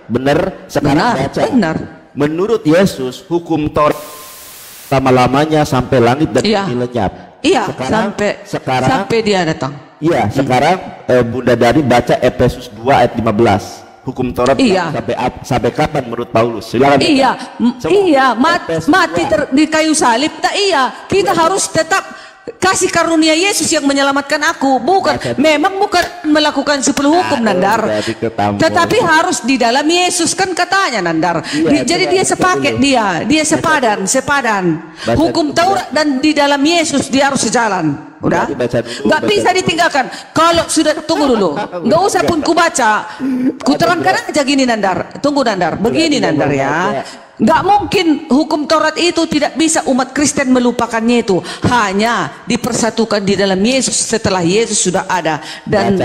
Benar. Sekarang baca. Benar. Menurut Yesus hukum Taurat selama-lamanya sampai langit dan bumi lenyap. Iya, sampai dia datang. Iya, sekarang Bunda Dari baca Efesus 2 ayat 15. Hukum Taurat sampai kapan menurut Paulus? Silakan. Mati di kayu salib. Kita harus tetap kasih karunia Yesus yang menyelamatkan aku. Memang bukan melakukan 10 hukum, Nandar. Tetapi harus di dalam Yesus, kan katanya, Nandar. Jadi dia sepaket, dia sepadan. Hukum Taurat dan di dalam Yesus dia harus sejalan. Udah, nggak bisa ditinggalkan. Kalau sudah, tunggu dulu, nggak usah pun ku baca, ku terangkan aja gini, Nandar. Tunggu, Nandar, begini, Nandar, ya. Nggak mungkin hukum Taurat itu tidak bisa umat Kristen melupakannya. Itu hanya dipersatukan di dalam Yesus setelah Yesus sudah ada dan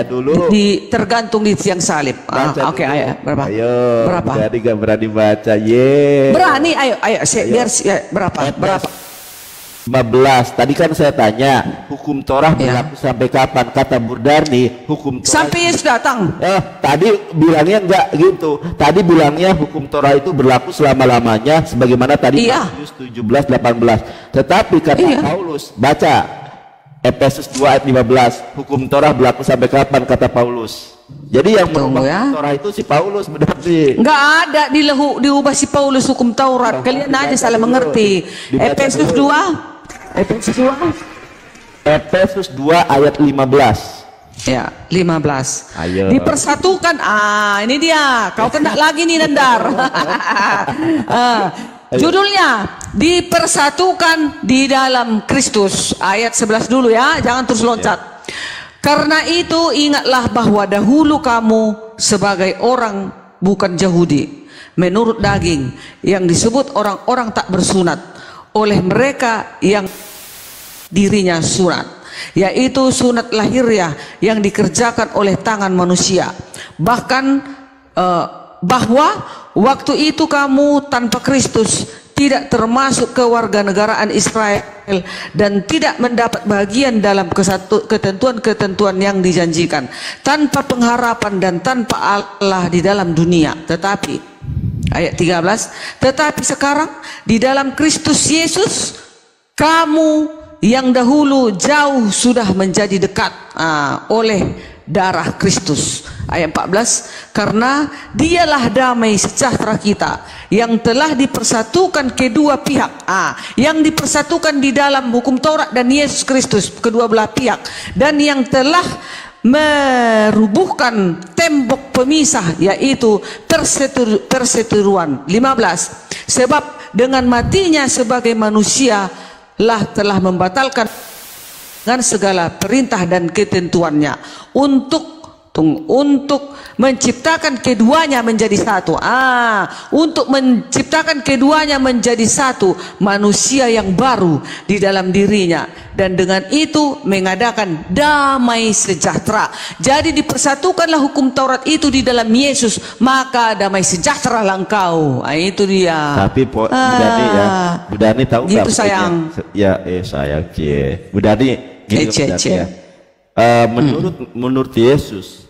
tergantung di tiang salib. Oke, ayo berapa? Berapa? Jadi nggak berani baca, berani, ayo, berapa? 15. Tadi kan saya tanya hukum Torah berlaku sampai kapan? Kata Burdarni hukum Torah sampai Yesus datang. Tadi bilangnya enggak gitu. Tadi bilangnya hukum Torah itu berlaku selama-lamanya, sebagaimana tadi Matius 17:18. Tetapi kata Paulus, baca Efesus 2 ayat 15, hukum Torah berlaku sampai kapan kata Paulus? Jadi yang mengubah Torah itu si Paulus, benar sih. Enggak ada diubah si Paulus hukum Taurat. Kalian aja salah mengerti. Efesus 2 ayat 15. Ya, 15. Ayo. Dipersatukan. Ini dia. Kau kena lagi nih, Nandar. Judulnya dipersatukan di dalam Kristus. Ayat 11 dulu ya, jangan terus loncat. Karena itu ingatlah bahwa dahulu kamu sebagai orang bukan Yahudi, menurut daging, yang disebut orang-orang tak bersunat oleh mereka yang dirinya sunat, yaitu sunat lahiriah yang dikerjakan oleh tangan manusia. Bahkan bahwa waktu itu kamu tanpa Kristus tidak termasuk kewarganegaraan Israel dan tidak mendapat bagian dalam ketentuan-ketentuan yang dijanjikan, tanpa pengharapan dan tanpa Allah di dalam dunia. Tetapi ayat 13, tetapi sekarang di dalam Kristus Yesus kamu yang dahulu jauh sudah menjadi dekat oleh darah Kristus. Ayat 14, karena dialah damai sejahtera kita yang telah dipersatukan kedua pihak, yang dipersatukan di dalam hukum Taurat dan Yesus Kristus, kedua belah pihak, dan yang telah merubuhkan tembok pemisah, yaitu perseteruan. 15, sebab dengan matinya sebagai manusia lah telah membatalkan dengan segala perintah dan ketentuannya untuk menciptakan keduanya menjadi satu. Untuk menciptakan keduanya menjadi satu manusia yang baru di dalam dirinya, dan dengan itu mengadakan damai sejahtera. Jadi dipersatukanlah hukum Taurat itu di dalam Yesus, maka damai sejahtera lah engkau. Itu dia. Tapi Bu Dani tahu gitu sayang. Sayang Bu Dani gini ya.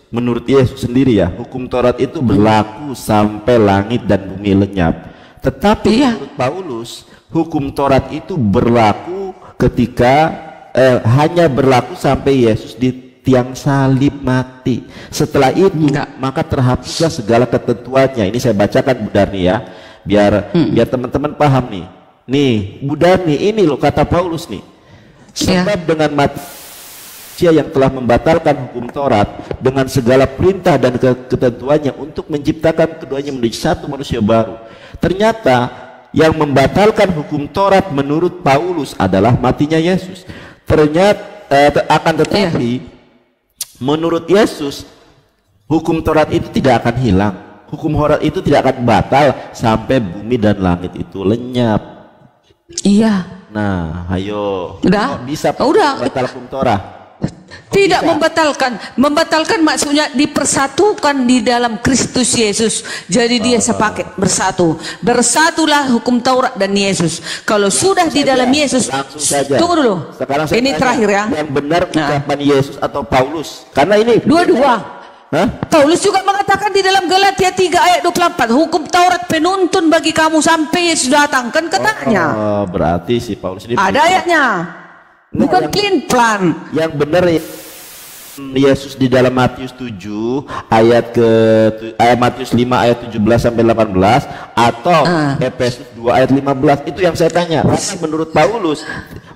Menurut Yesus sendiri ya, hukum Taurat itu berlaku sampai langit dan bumi lenyap. Tetapi menurut Paulus, hukum Taurat itu berlaku ketika hanya berlaku sampai Yesus di tiang salib mati. Setelah itu maka terhapuslah segala ketentuannya. Ini saya bacakan Bu Darni ya, biar teman-teman paham nih. Nih Bu Darni, ini loh kata Paulus nih. Sebab dengan mati yang telah membatalkan hukum Taurat dengan segala perintah dan ketentuannya untuk menciptakan keduanya menjadi satu manusia baru. Ternyata yang membatalkan hukum Taurat menurut Paulus adalah matinya Yesus. Tetapi menurut Yesus hukum Taurat itu tidak akan hilang. Hukum Taurat itu tidak akan batal sampai bumi dan langit itu lenyap. Iya. Nah, ayo. Udah? Bisa batal hukum Taurat? Tidak membatalkan maksudnya dipersatukan di dalam Kristus Yesus. Jadi dia sepaket bersatulah hukum Taurat dan Yesus. Kalau sudah di dalam Yesus, tunggu dulu. Sekarang ini terakhir ya. Yang benar ucapan Yesus atau Paulus? Karena ini dua-dua. Paulus juga mengatakan di dalam Galatia 3 ayat 24, hukum Taurat penuntun bagi kamu sampai Yesus datang, kan katanya. Berarti si Paulus ini ada ayatnya. Bukan clean plan. Yang benar Yesus di dalam Matius 7 ayat Matius 5 ayat 17 sampai 18 atau Efesus 2 ayat 15, itu yang saya tanya. Karena menurut Paulus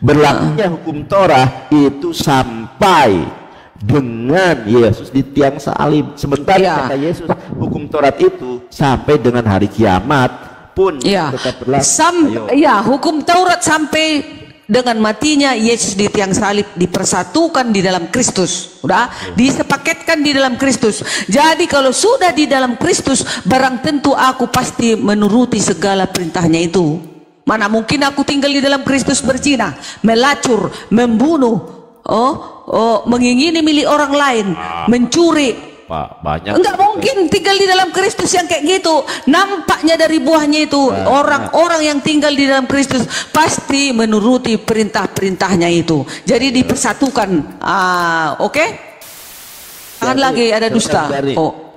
berlakunya hukum Torah itu sampai dengan Yesus di tiang salib. Sementara kata Yesus hukum Taurat itu sampai dengan hari kiamat pun tetap berlaku. Hukum Taurat sampai dengan matinya Yesus di tiang salib, dipersatukan di dalam Kristus, disepaketkan di dalam Kristus. Jadi kalau sudah di dalam Kristus, barang tentu aku pasti menuruti segala perintahnya itu. Mana mungkin aku tinggal di dalam Kristus berzina, melacur, membunuh, mengingini milik orang lain, mencuri. Banyak. Enggak mungkin tinggal di dalam Kristus yang kayak gitu. Nampaknya dari buahnya itu orang-orang yang tinggal di dalam Kristus pasti menuruti perintah-perintahnya itu. Jadi dipersatukan. Oke? Jangan lagi ada dusta.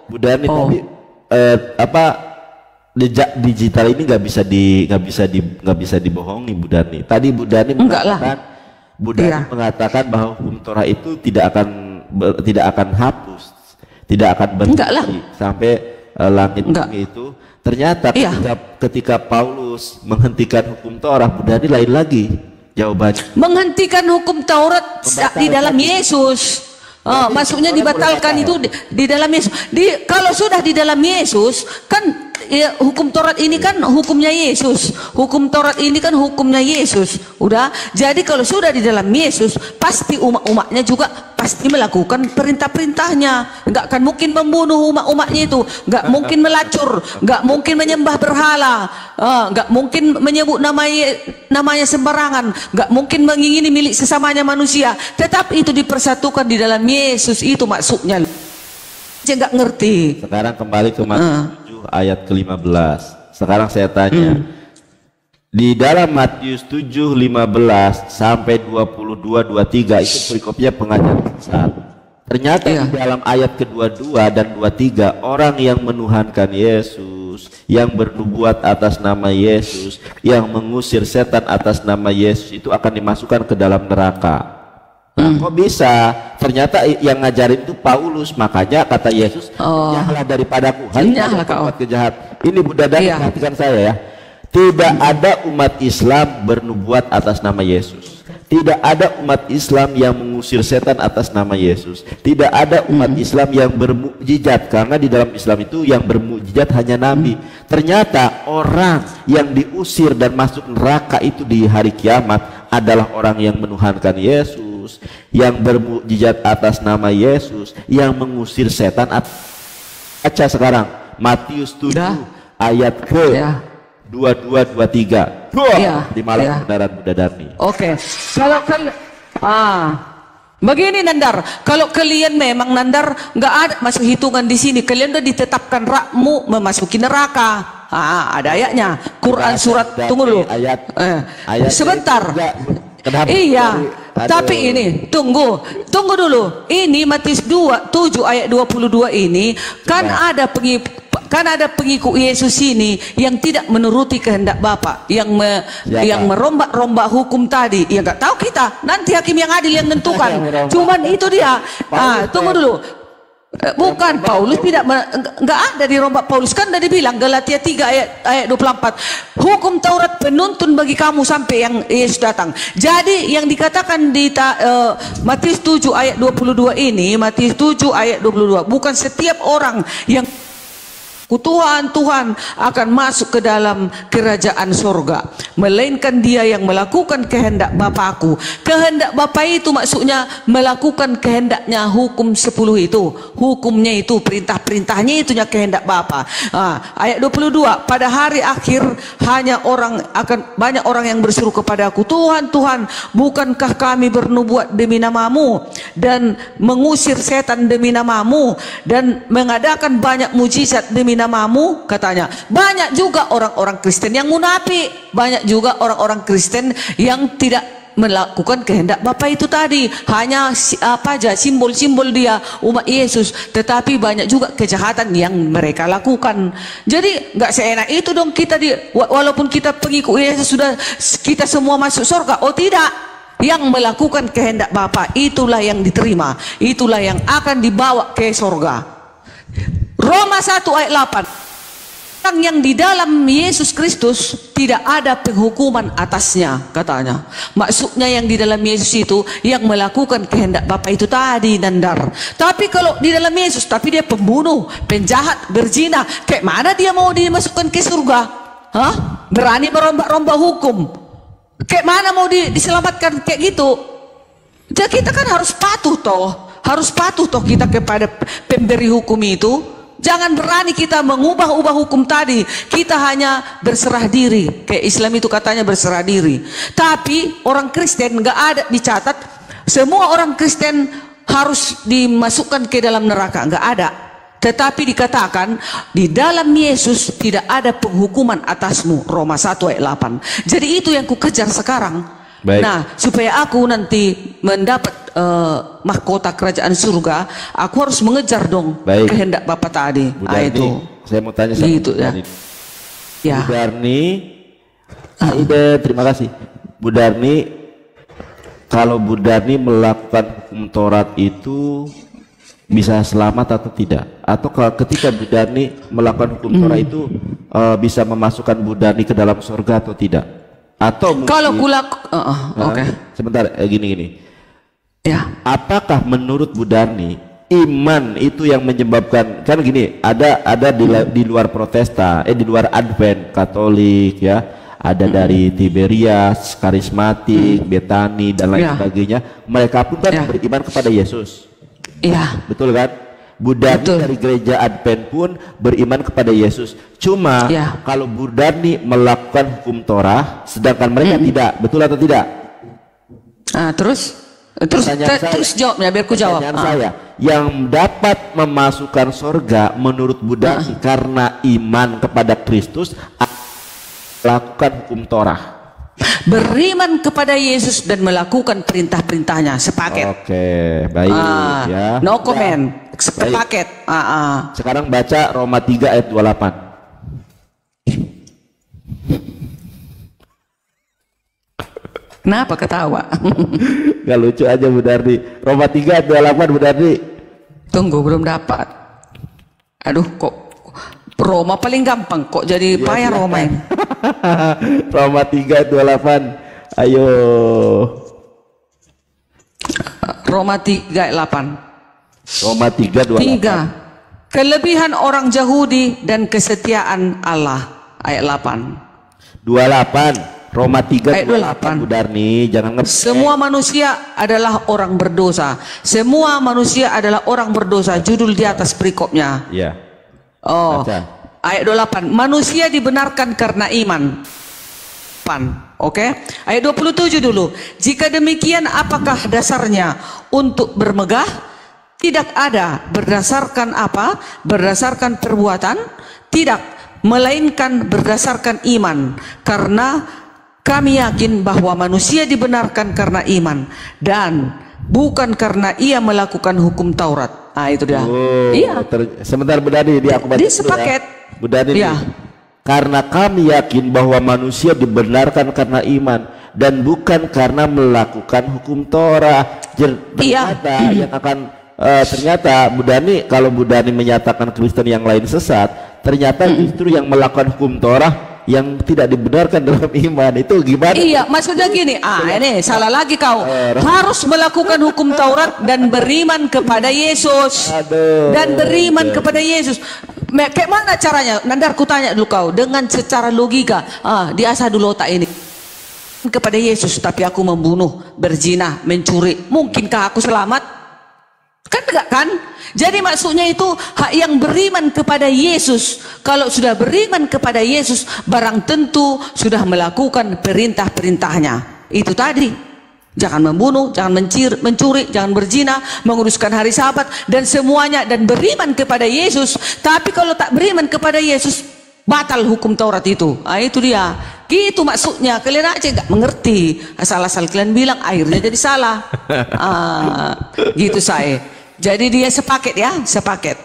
Bu Dani tadi digital ini nggak bisa dibohongi Bu Dani. Tadi Bu Dani mengatakan bahwa hukum Torah itu tidak akan hapus, tidak akan berhenti sampai langit bumi itu. Ternyata ketika Paulus menghentikan hukum Taurat, Bu Dani lain lagi jawabannya. Menghentikan hukum Taurat di dalam Yesus. Maksudnya dibatalkan itu di dalam Yesus. Kalau sudah di dalam Yesus kan hukum Taurat ini kan hukumnya Yesus. Hukum Taurat ini kan hukumnya Yesus. Jadi kalau sudah di dalam Yesus, pasti umat-umatnya juga pasti melakukan perintah-perintahnya. Enggak akan mungkin membunuh umat-umatnya itu, enggak mungkin melacur, enggak mungkin menyembah berhala, enggak mungkin menyebut namanya sembarangan, enggak mungkin mengingini milik sesamanya manusia. Tetapi itu dipersatukan di dalam Yesus, itu maksudnya. Saya enggak ngerti. Sekarang kembali ke Matius 7 ayat ke-15. Sekarang saya tanya. Di dalam Matius 7:15 sampai 22-23 itu perikopnya pengajaran sesat. Ternyata di dalam ayat ke-22 dan 23 orang yang menuhankan Yesus yang bernubuat atas nama Yesus, yang mengusir setan atas nama Yesus itu akan dimasukkan ke dalam neraka. Nah, kok bisa? Ternyata yang ngajarin itu Paulus. Makanya kata Yesus, "Nyahlah daripadaku, hai perbuat kejahat." Ini Bidadari, perhatikan saya ya. Tidak ada umat Islam bernubuat atas nama Yesus. Tidak ada umat Islam yang mengusir setan atas nama Yesus. Tidak ada umat Islam yang bermukjizat, karena di dalam Islam itu yang bermukjizat hanya Nabi. Ternyata orang yang diusir dan masuk neraka itu di hari kiamat adalah orang yang menuhankan Yesus, yang bermukjizat atas nama Yesus, yang mengusir setan. Baca sekarang Matius 7 ayat ke 22-23 di malam kebenaran Bidadari. Oke. Kalau begini Nandar, kalau kalian memang Nandar nggak ada masuk hitungan di sini, kalian udah ditetapkan rakmu memasuki neraka. Ada ayatnya. Quran surat, tunggu dulu. Ayat sebentar. Iya. Tapi ini tunggu dulu. Ini Matius 7 ayat 22 ini kan ada pengikut Yesus ini yang tidak menuruti kehendak Bapa, yang merombak-rombak hukum tadi. Ya nggak tahu kita, nanti hakim yang adil yang menentukan. Cuman itu dia. Tunggu dulu. Bukan, Paulus nggak ada dirombak. Paulus kan udah dibilang Galatia 3 ayat 24, hukum Taurat penuntun bagi kamu sampai yang Yesus datang. Jadi yang dikatakan di Matius 7 ayat 22 ini, Matius 7 ayat 22, bukan setiap orang yang Tuhan akan masuk ke dalam kerajaan surga, melainkan dia yang melakukan kehendak Bapakku. Kehendak Bapa itu maksudnya melakukan kehendaknya, hukum 10 itu, hukumnya itu, perintah-perintahnya itunya kehendak Bapa. Ayat 22, pada hari akhir banyak orang yang berseru kepadaku, Tuhan, Tuhan, bukankah kami bernubuat demi namamu dan mengusir setan demi namamu dan mengadakan banyak mujizat demi namamu? Katanya banyak juga orang-orang Kristen yang munafik, banyak juga orang-orang Kristen yang tidak melakukan kehendak Bapa itu tadi, hanya simbol-simbol dia umat Yesus, tetapi banyak juga kejahatan yang mereka lakukan. Jadi nggak seenak itu dong kita walaupun kita pengikut Yesus sudah kita semua masuk surga. Oh tidak, yang melakukan kehendak Bapa itulah yang diterima, itulah yang akan dibawa ke surga. Roma 1 ayat 8, orang yang di dalam Yesus Kristus tidak ada penghukuman atasnya, katanya. Maksudnya yang di dalam Yesus itu yang melakukan kehendak Bapa itu tadi, Nandar. Tapi kalau di dalam Yesus tapi dia pembunuh, penjahat, berzina, kayak mana dia mau dimasukkan ke surga? Berani merombak-rombak hukum, kayak mana mau diselamatkan kayak gitu? Jadi kita kan harus patuh toh kita kepada pemberi hukum itu. Jangan berani kita mengubah-ubah hukum tadi. Kita hanya berserah diri. Kayak Islam itu katanya berserah diri. Tapi orang Kristen nggak ada dicatat semua orang Kristen harus dimasukkan ke dalam neraka. Nggak ada. Tetapi dikatakan di dalam Yesus tidak ada penghukuman atasmu. Roma 1 ayat 8. Jadi itu yang ku kejar sekarang. Baik. Nah, supaya aku nanti mendapat mahkota kerajaan surga, aku harus mengejar dong kehendak Bapa tadi. Itu. Saya mau tanya sama itu, Bu Darni. Terima kasih. Bu Darni, kalau Bu Darni melakukan hukum Taurat itu bisa selamat atau tidak? Atau ketika Bu Darni melakukan hukum Taurat itu bisa memasukkan Bu Darni ke dalam surga atau tidak? Atau mungkin, kalau sebentar, gini. Ya. Apakah menurut Bu Darni iman itu yang menyebabkan, kan gini, ada di luar Protestan, di luar Advent, Katolik ya, ada dari Tiberias, Karismatik, Betani dan lain sebagainya. Mereka pun kan beriman kepada Yesus. Iya. Betul kan? Bu Darni dari gereja Advent pun beriman kepada Yesus. Cuma kalau Bu Darni melakukan hukum Torah, sedangkan mereka tidak, betul atau tidak? Terus jawabnya biar ku jawab. Saya, yang dapat memasukkan surga menurut Bu Darni karena iman kepada Kristus, lakukan hukum Torah, beriman kepada Yesus dan melakukan perintah-perintahnya sepaket. Oke, baik ya. No comment, sepaket. Sekarang baca Roma 3 ayat 28. Kenapa ketawa? Gak lucu aja Bu Darni. Roma 3 ayat 28 Bu Darni. Tunggu, belum dapat. Aduh, kok Roma paling gampang, kok jadi payah Roma ini. Roma 3 ayat 28. Ayo. Roma 3 ayat 8. Roma 3 28. 3. Kelebihan orang Yahudi dan kesetiaan Allah. Ayat 8. 28. Roma 3 ayat 28. Bu Darni, jangan Semua manusia adalah orang berdosa. Semua manusia adalah orang berdosa. Judul di atas perikopnya. Iya. Oh. Baca. Ayat 28. Manusia dibenarkan karena iman. Oke. Ayat 27 dulu. Jika demikian apakah dasarnya untuk bermegah? Tidak ada. Berdasarkan apa? Berdasarkan perbuatan? Tidak, melainkan berdasarkan iman. Karena kami yakin bahwa manusia dibenarkan karena iman dan bukan karena ia melakukan hukum Taurat. Ah, itu dia. Oh, iya. Sebentar Bu Darni, aku baca Dia dulu sepaket. ya. Bu Darni. Iya. Karena kami yakin bahwa manusia dibenarkan karena iman dan bukan karena melakukan hukum Torah. Ternyata yang akan ternyata Bu Darni, kalau Bu Darni menyatakan Kristen yang lain sesat, ternyata justru yang melakukan hukum Torah yang tidak dibenarkan dalam iman. Itu gimana? Iya, maksudnya gini. Ini salah lagi kau. Harus melakukan hukum Taurat dan beriman kepada Yesus. Aduh. Dan beriman kepada Yesus. Kayak mana caranya? Nandar, ku tanya dulu kau. Dengan secara logika, diasah dulu otak ini. Kepada Yesus, tapi aku membunuh, berzina, mencuri. Mungkinkah aku selamat? Kan enggak kan? Jadi maksudnya itu hak yang beriman kepada Yesus. Kalau sudah beriman kepada Yesus, barang tentu sudah melakukan perintah-perintahnya. Itu tadi. Jangan membunuh, jangan mencuri, jangan berzina, menguruskan hari Sabat dan semuanya, dan beriman kepada Yesus. Tapi kalau tak beriman kepada Yesus, batal hukum Taurat itu. Itu dia. Gitu maksudnya. Kalian aja nggak mengerti. Asal-asal kalian bilang akhirnya jadi salah. Gitu saya. Jadi dia sepaket ya, sepaket.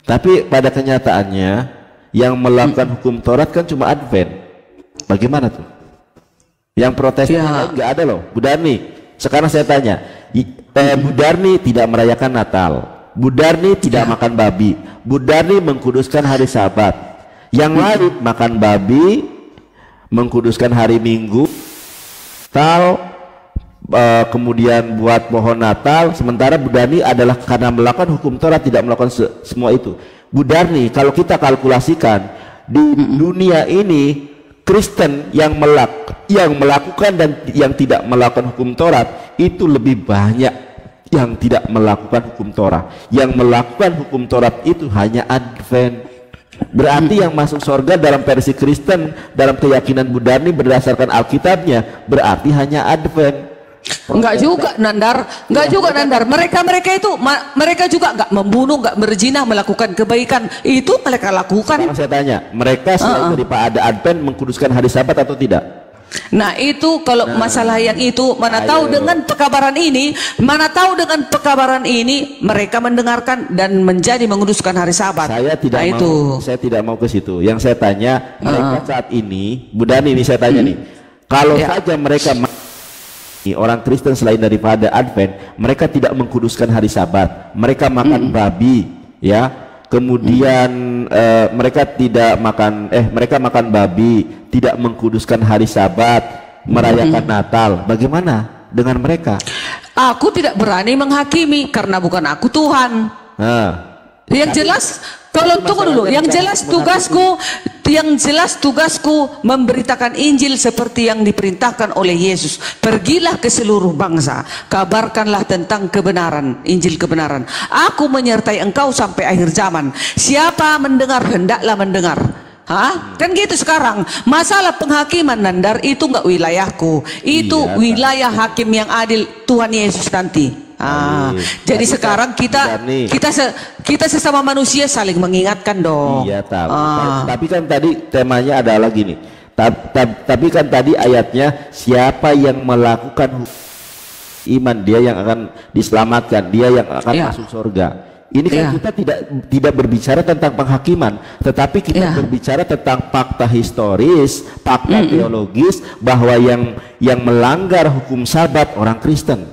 Tapi pada kenyataannya yang melakukan hukum Taurat kan cuma Advent. Bagaimana tuh? Yang Protestan nggak ada loh. Bu Darni, sekarang saya tanya, Bu Darni tidak merayakan Natal, Bu Darni tidak makan babi, Bu Darni mengkuduskan hari Sabat. Yang lain makan babi, mengkuduskan hari Minggu, Natal, kemudian buat pohon Natal. Sementara Bu Darni adalah karena melakukan hukum Taurat tidak melakukan semua itu. Bu Darni, kalau kita kalkulasikan di dunia ini, Kristen yang melakukan dan yang tidak melakukan hukum Taurat itu lebih banyak yang tidak melakukan hukum Taurat. Yang melakukan hukum Taurat itu hanya Advent. Berarti yang masuk surga dalam versi Kristen, dalam keyakinan Bu Darni berdasarkan Alkitabnya, berarti hanya Advent. Enggak juga Nandar, enggak juga Nandar. Mereka itu mereka juga enggak membunuh, enggak berzina, melakukan kebaikan. Itu mereka lakukan. Sekarang saya tanya, mereka selain daripada Advent mengkuduskan hari Sabat atau tidak? Nah itu kalau masalah yang itu, mana tahu dengan pekabaran ini, mereka mendengarkan dan menjadi menguduskan hari Sabat. Saya tidak mau ke situ. Yang saya tanya, mereka saat ini, Bu Darni, ini saya tanya nih, kalau saja mereka orang Kristen selain daripada Advent, mereka tidak mengkuduskan hari Sabat, mereka makan babi, ya. Kemudian mereka makan babi, tidak mengkuduskan hari Sabat, merayakan Natal. Bagaimana dengan mereka? Aku tidak berani menghakimi karena bukan aku Tuhan. Yang jelas, kalau tunggu dulu, yang jelas tugasku memberitakan Injil seperti yang diperintahkan oleh Yesus. Pergilah ke seluruh bangsa, kabarkanlah tentang kebenaran, Injil kebenaran. Aku menyertai engkau sampai akhir zaman. Siapa mendengar hendaklah mendengar. Kan gitu sekarang. Masalah penghakiman Nandar itu enggak wilayahku. Itu wilayah hakim yang adil, Tuhan Yesus nanti. Jadi sekarang kita sesama manusia saling mengingatkan dong. Iya tahu. Tapi kan tadi temanya adalah gini. Tapi kan tadi ayatnya, siapa yang melakukan iman dia yang akan diselamatkan, dia yang akan masuk surga. Ini kan kita tidak berbicara tentang penghakiman, tetapi kita berbicara tentang fakta historis, fakta teologis, bahwa yang melanggar hukum Sabat orang Kristen,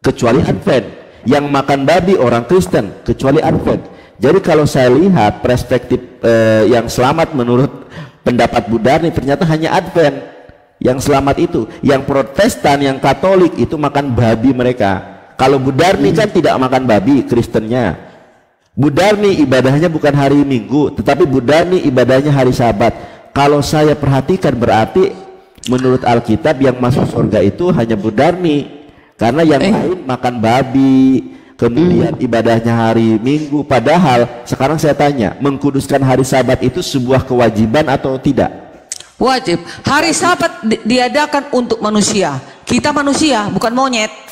kecuali Advent. Yang makan babi orang Kristen, kecuali Advent. Jadi kalau saya lihat perspektif yang selamat menurut pendapat Budarni, ternyata hanya Advent yang selamat itu. Yang Protestan, yang Katolik itu makan babi mereka. Kalau Budarni kan tidak makan babi, Kristennya. Budarni ibadahnya bukan hari Minggu, tetapi Budarni ibadahnya hari Sabat. Kalau saya perhatikan berarti menurut Alkitab yang masuk surga itu hanya Budarni, karena yang lain makan babi, kemudian ibadahnya hari Minggu. Padahal sekarang saya tanya, mengkuduskan hari Sabat itu sebuah kewajiban atau tidak? Wajib. Hari Sabat diadakan untuk manusia. Kita manusia, bukan monyet.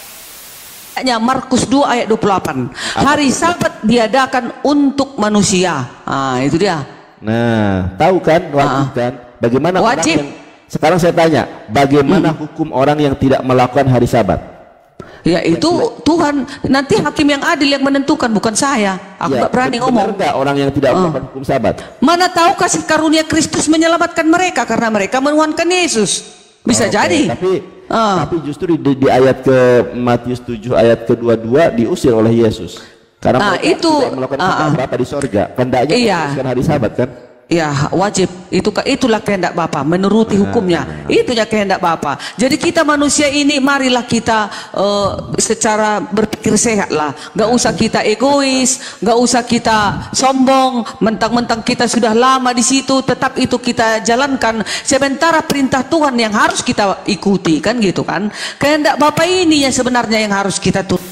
Markus 2 ayat 28. Hari Sabat diadakan untuk manusia. Itu dia. Nah, tahu kan, wajib kan? Bagaimana wajib. Orang yang, sekarang saya tanya, bagaimana hukum orang yang tidak melakukan hari Sabat? Ya itu Tuhan, nanti hakim yang adil yang menentukan, bukan saya. Aku nggak berani ngomong. Benar orang yang tidak melakukan hukum Sabat? Mana tahu kasih karunia Kristus menyelamatkan mereka karena mereka menuhankan Yesus. Bisa jadi. Tapi justru di ayat ke Matius 7 ayat ke-22 diusir oleh Yesus karena mereka itu tidak melakukan apa di sorga. Hendaknya mengkuduskan hari Sabat kan? Ya wajib. Itulah kehendak Bapa, menuruti hukumnya. Itunya kehendak Bapa. Jadi kita manusia ini marilah kita secara berpikir sehat lah. Gak usah kita egois, gak usah kita sombong. Mentang-mentang kita sudah lama di situ, tetap itu kita jalankan. Sementara perintah Tuhan yang harus kita ikuti, kan gitu kan? Kehendak Bapa ini yang sebenarnya yang harus kita tunduk.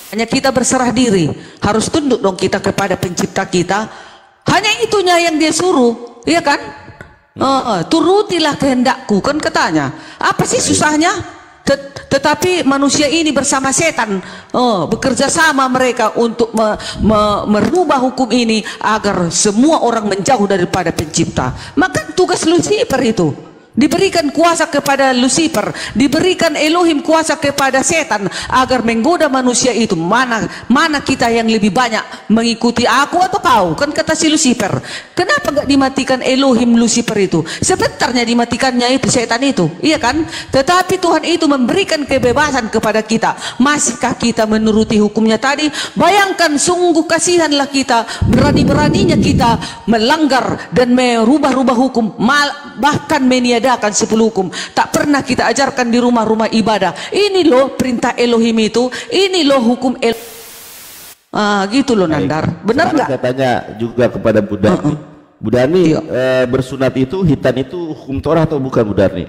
Hanya kita berserah diri, harus tunduk dong kita kepada Pencipta kita. Hanya itunya yang dia suruh, iya kan? Turutilah kehendakku, kan katanya. Apa sih susahnya? Tetapi manusia ini bersama setan bekerja sama mereka untuk merubah hukum ini agar semua orang menjauh daripada Pencipta. Maka tugas Lucifer itu. Diberikan kuasa kepada Lucifer, diberikan Elohim kuasa kepada setan agar menggoda manusia itu. Mana kita yang lebih banyak mengikuti aku atau kau? Kan kata si Lucifer. Kenapa nggak dimatikan Elohim Lucifer itu? Sebentarnya dimatikannya itu setan itu, iya kan? Tetapi Tuhan itu memberikan kebebasan kepada kita. Masihkah kita menuruti hukumnya tadi? Bayangkan, sungguh kasihanlah kita, berani-beraninya kita melanggar dan merubah-rubah hukum, bahkan meniadakan 10 hukum. Tak pernah kita ajarkan di rumah-rumah ibadah. Ini loh perintah Elohim itu, ini loh hukum Elohim. Gitu loh Nandar. Benar nggak? Saya tanya juga kepada Budarni. Budarni, bersunat itu, hitan itu hukum Torah atau bukan Budarni?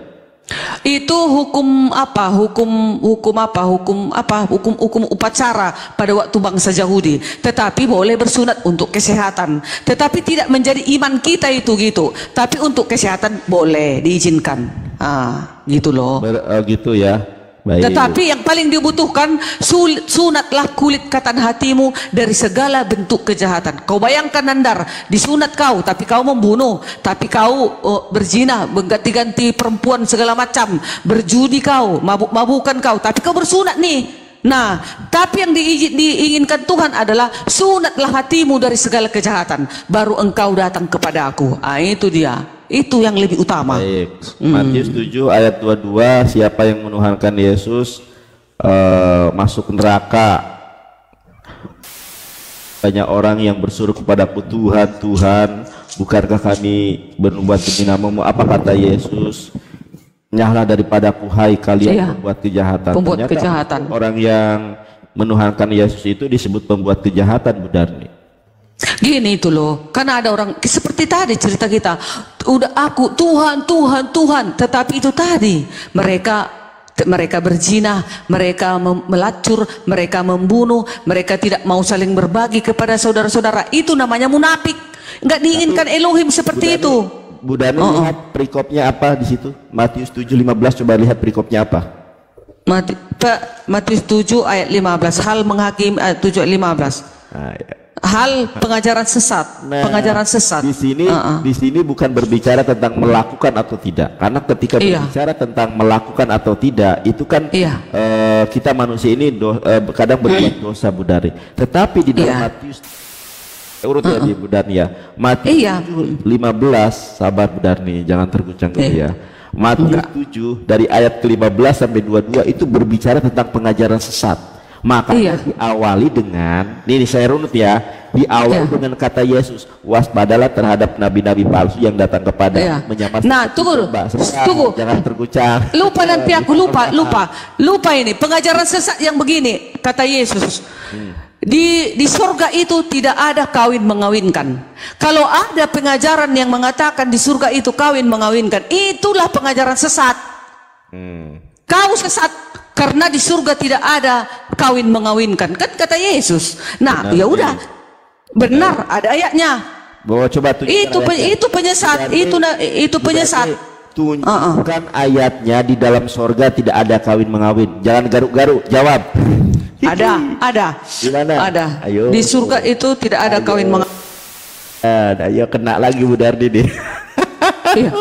Itu hukum apa? Hukum upacara pada waktu bangsa Yahudi. Tetapi boleh bersunat untuk kesehatan. Tetapi tidak menjadi iman kita itu gitu. Tapi untuk kesehatan boleh diizinkan. Gitu loh. Gitu ya. Baik. Tetapi yang paling dibutuhkan, sunatlah kulit katan hatimu dari segala bentuk kejahatan. Kau bayangkan Nandar, disunat kau, tapi kau membunuh, tapi kau berzina, mengganti-ganti perempuan segala macam, berjudi kau, mabuk-mabukan kau, tapi kau bersunat nih. Nah, tapi yang diinginkan Tuhan adalah sunatlah hatimu dari segala kejahatan, baru engkau datang kepada aku. Itu dia. Itu yang lebih utama. Baik. Matius 7 ayat 22, siapa yang menuhankan Yesus masuk neraka. Banyak orang yang bersuruh kepadaku, Tuhan, Tuhan, bukankah kami bernubuat demi namamu? Apa kata Yesus? Nyahlah daripadaku, hai kalian pembuat kejahatan. Pembuat kejahatan. Orang yang menuhankan Yesus itu disebut pembuat kejahatan, Budarni. Gini itu loh, karena ada orang seperti tadi cerita kita, udah aku Tuhan, Tuhan, Tuhan, tetapi itu tadi mereka berzina, mereka melacur, mereka membunuh, mereka tidak mau saling berbagi kepada saudara-saudara. Itu namanya munafik. Nggak diinginkan Elohim seperti itu. Budarni lihat perikopnya apa di situ? Matius 7:15, coba lihat perikopnya apa? Matius 7 ayat 15, hal menghakimi ayat 7 ayat 15. Nah, ya. hal pengajaran sesat. Nah, pengajaran sesat. Di sini bukan berbicara tentang melakukan atau tidak. Karena ketika berbicara tentang melakukan atau tidak, itu kan kita manusia ini kadang berbuat dosa, Bu Dari. Tetapi di dalam Matius urutnya di Bu Darni ya. Matius 15, sabar Bu Darni, jangan terguncang dulu ya. Matius 7 dari ayat ke-15 sampai 22 itu berbicara tentang pengajaran sesat. Makanya diawali dengan, ini saya runut ya, diawali dengan kata Yesus, waspadalah terhadap nabi-nabi palsu yang datang kepada menyamar. Nah, tunggu, jangan terguncang. Lupa nanti aku lupa ini pengajaran sesat yang begini, kata Yesus. Di surga itu tidak ada kawin mengawinkan. Kalau ada pengajaran yang mengatakan di surga itu kawin mengawinkan, itulah pengajaran sesat. Kau sesat karena di surga tidak ada kawin mengawinkan, kan kata Yesus. Nah, ya udah, benar ada ayatnya. Bawa coba itu penyesat, itu penyesat. Tunjukkan ayatnya di dalam surga tidak ada kawin mengawin. Jangan garuk-garuk, jawab. Ada. Di mana? Ada. Ayo. Di surga itu tidak ada kawin mengawin. Ayo kena lagi Bu Darni nih. Iya.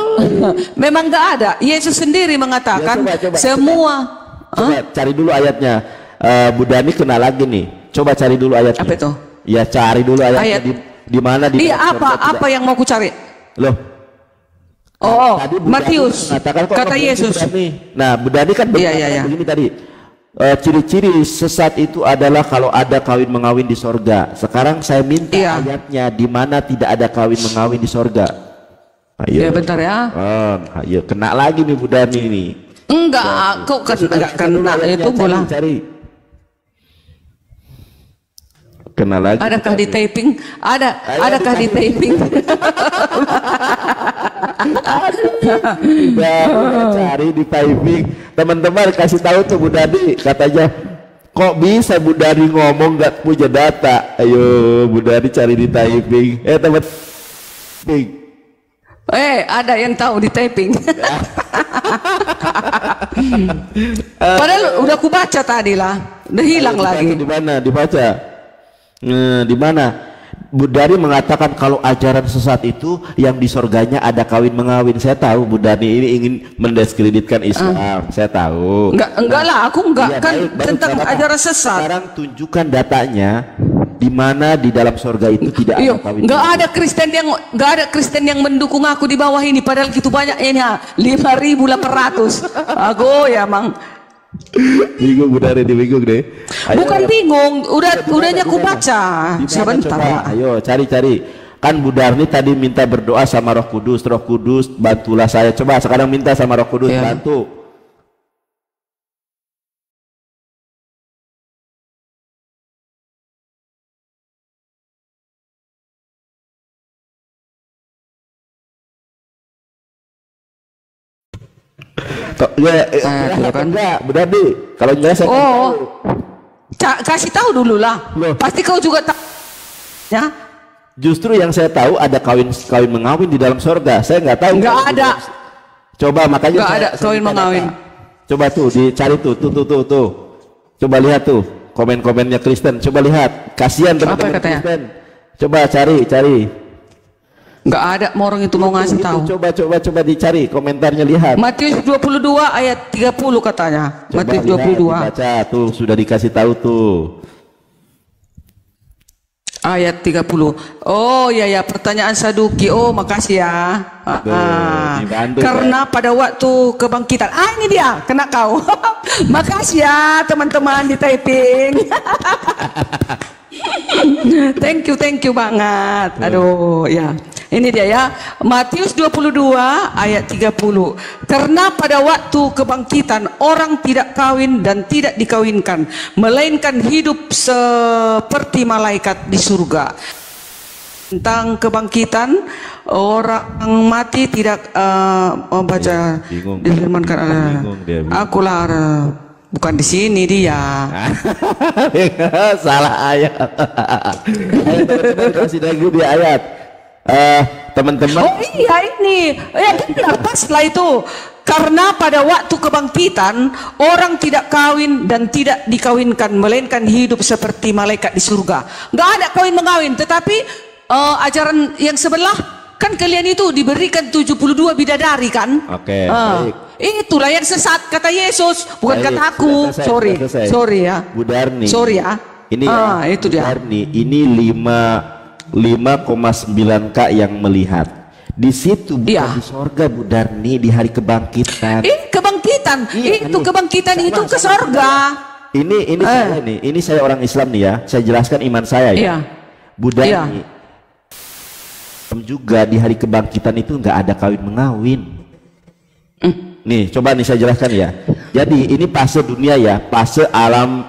Memang nggak ada. Yesus sendiri mengatakan semua. Coba cari dulu ayatnya. Bu Darni kena lagi nih. Coba cari dulu ayatnya. Apa itu? Ya cari dulu ayatnya di mana di. Apa yang mau ku cari? Loh. Matius. Kata Yesus. Nah, Bu Darni kan begini tadi. Ciri-ciri sesat itu adalah kalau ada kawin mengawin di sorga. Sekarang saya minta ayatnya di mana tidak ada kawin mengawin di sorga. Ayo. Ya bentar ya. Ayo kena lagi nih Bu Darni nih. Enggak, kok kena itu bola. Cari. Kena lagi. Adakah di taping? Adakah di taping? Cari di typing. Teman-teman kasih tahu tuh Bu Darni, katanya kok bisa Bu Darni ngomong nggak punya data. Ayo Bu Darni cari di typing. Teman ada yang tahu di typing. Padahal udah ku baca tadi lah, udah hilang lagi. Di mana dibaca? Di mana? Bu Darni mengatakan kalau ajaran sesat itu yang di sorganya ada kawin mengawin. Saya tahu Bu Darni ini ingin mendiskreditkan Islam. Saya tahu. Enggak lah, aku enggak kan tentang ajaran sesat. Sekarang tunjukkan datanya di mana di dalam sorga itu tidak ada kawin. Enggak ada Kristen yang mendukung aku di bawah ini, padahal gitu banyak ini 5.800. Ago ya mang. Bingung Bu Darni, bingung deh. Bukan bingung, udahnya ku baca. Sebentar. Ayo cari. Kan Bu Darni tadi minta berdoa sama Roh Kudus, bantulah saya. Coba sekarang minta sama Roh Kudus bantu. Enggak, Bu Darni. Kalau enggak saya kasih tahu dulu lah. Pasti kau juga tahu. Ya. Justru yang saya tahu ada kawin mengawin di dalam surga. Saya nggak tahu. Nggak ada. Coba makanya. Nggak ada kawin mengawin. Coba tuh dicari tuh. Coba lihat tuh komen-komennya Kristen. Coba lihat. Kasihan teman-teman Kristen. Coba cari. Nggak ada orang itu mau ngasih tahu. Coba dicari komentarnya, lihat. Matius 22 ayat 30 katanya. Matius 22. Baca tuh, sudah dikasih tahu tuh. Ayat 30. Oh ya pertanyaan Saduki. Oh makasih ya. Karena pada waktu kebangkitan. Ini dia, kena kau. Makasih ya teman-teman di typing. Thank you banget. Aduh ya. Ini dia ya, Matius 22 ayat 30. Karena pada waktu kebangkitan orang tidak kawin dan tidak dikawinkan, melainkan hidup seperti malaikat di surga. Tentang kebangkitan orang mati tidak membaca difirmankan. Akulah bukan di sini dia. Salah ayat. Ayo teman-teman kasih lagi di ayat. Teman-teman. Oh iya ini, ya benar pas lah itu. Karena pada waktu kebangkitan orang tidak kawin dan tidak dikawinkan, melainkan hidup seperti malaikat di surga. Nggak ada kawin mengawin, tetapi ajaran yang sebelah kan kalian itu diberikan 72 bidadari kan? Oke, baik. Itulah yang sesat kata Yesus, bukan Baik, kata aku. sudah selesai. Sorry ya. Bu Darni. Sorry ya. Ini itu Bu dia. Darni, ini 5,9K yang melihat. Di situ bukan Iya. di sorga Bu Darni, di hari kebangkitan. Kebangkitan, Iya, itu ini. kebangkitan Sama, itu ke sama. sorga. Ini saya nih, ini saya orang Islam nih ya. Saya jelaskan iman saya ya. Iya. Bu Darni. Iya. Juga di hari kebangkitan itu nggak ada kawin mengawin. Nih, coba nih saya jelaskan ya. Jadi ini fase dunia ya, fase alam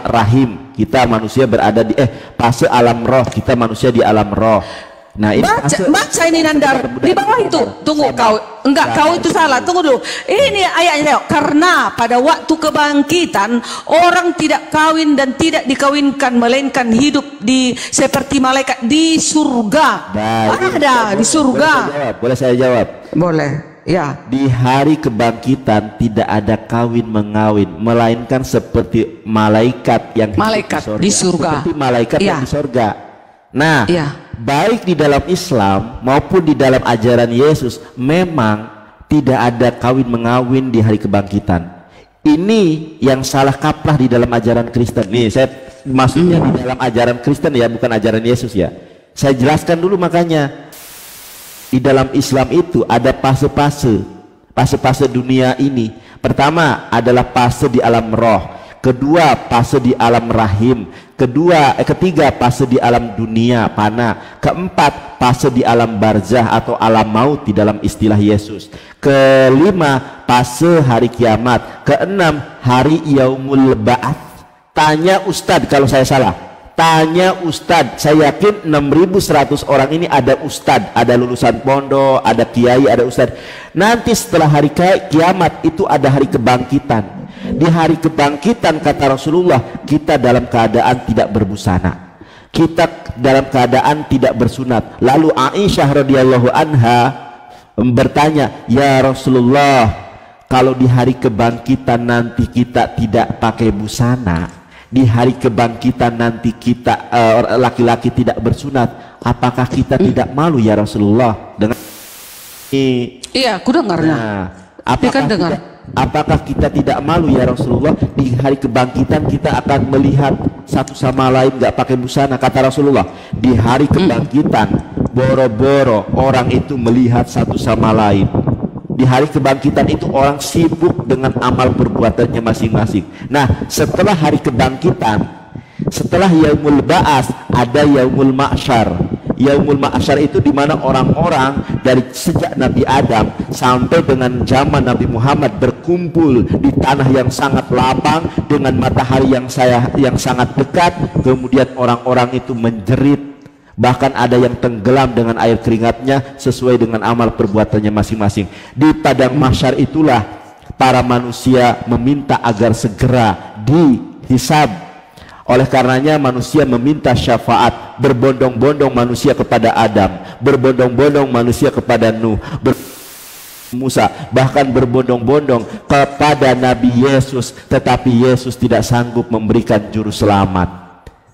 rahim. Kita manusia berada di fase alam roh, kita manusia di alam roh. Nah, ini Baca ini Nandar di bawah itu. Tunggu kau, enggak kau itu salah. Tunggu dulu. Ini ayatnya. Karena pada waktu kebangkitan orang tidak kawin dan tidak dikawinkan, melainkan hidup seperti malaikat di surga. Ada di surga. Boleh saya jawab? Boleh. Ya. Di hari kebangkitan tidak ada kawin mengawin, melainkan seperti malaikat yang Malaikat di surga. Seperti malaikat yang di surga. Nah, baik di dalam Islam maupun di dalam ajaran Yesus memang tidak ada kawin mengawin di hari kebangkitan. Ini yang salah kaprah di dalam ajaran Kristen. Nih, saya maksudnya di dalam ajaran Kristen ya, bukan ajaran Yesus ya. Saya jelaskan dulu makanya. Di dalam Islam itu ada fase dunia ini. Pertama adalah fase di alam roh, kedua fase di alam rahim, ketiga fase di alam dunia fana, keempat fase di alam barzah atau alam maut di dalam istilah Yesus, kelima fase hari kiamat, keenam hari yaumul ba'ats. Tanya Ustadz kalau saya salah. Tanya Ustadz, saya yakin 6.100 orang ini ada Ustadz, ada lulusan pondok, ada kiai, ada Ustadz. Nanti setelah hari kiamat itu ada hari kebangkitan. Di hari kebangkitan kata Rasulullah, kita dalam keadaan tidak berbusana, kita dalam keadaan tidak bersunat. Lalu Aisyah radhiyallahu anha bertanya, ya Rasulullah, kalau di hari kebangkitan nanti kita tidak pakai busana, di hari kebangkitan nanti kita laki-laki tidak bersunat, apakah kita tidak malu ya Rasulullah dengan Iya, aku dengarnya. Apakah kita tidak malu ya Rasulullah, di hari kebangkitan kita akan melihat satu sama lain nggak pakai busana? Kata Rasulullah, di hari kebangkitan boro-boro orang itu melihat satu sama lain. Di hari kebangkitan itu orang sibuk dengan amal perbuatannya masing-masing. Nah, setelah hari kebangkitan, setelah yaumul ba'ats, ada yaumul ma'syar. Yaumul ma'syar itu di mana orang-orang dari sejak Nabi Adam sampai dengan zaman Nabi Muhammad berkumpul di tanah yang sangat lapang dengan matahari yang sangat dekat. Kemudian orang-orang itu menjerit, bahkan ada yang tenggelam dengan air keringatnya sesuai dengan amal perbuatannya masing-masing. Di padang mahsyar itulah para manusia meminta agar segera dihisab. Oleh karenanya manusia meminta syafaat, berbondong-bondong manusia kepada Adam, berbondong-bondong manusia kepada Nuh, Musa, bahkan berbondong-bondong kepada Nabi Yesus, tetapi Yesus tidak sanggup memberikan juru selamat.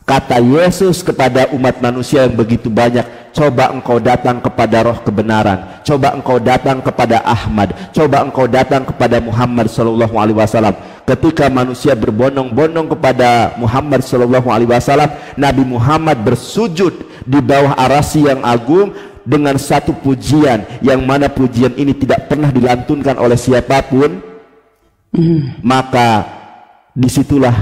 Kata Yesus kepada umat manusia yang begitu banyak, coba engkau datang kepada roh kebenaran, coba engkau datang kepada Ahmad, coba engkau datang kepada Muhammad sallallahu alaihi wasallam. Ketika manusia berbondong-bondong kepada Muhammad sallallahu alaihi wasallam, Nabi Muhammad bersujud di bawah arasy yang agung dengan satu pujian yang mana pujian ini tidak pernah dilantunkan oleh siapapun. Maka disitulah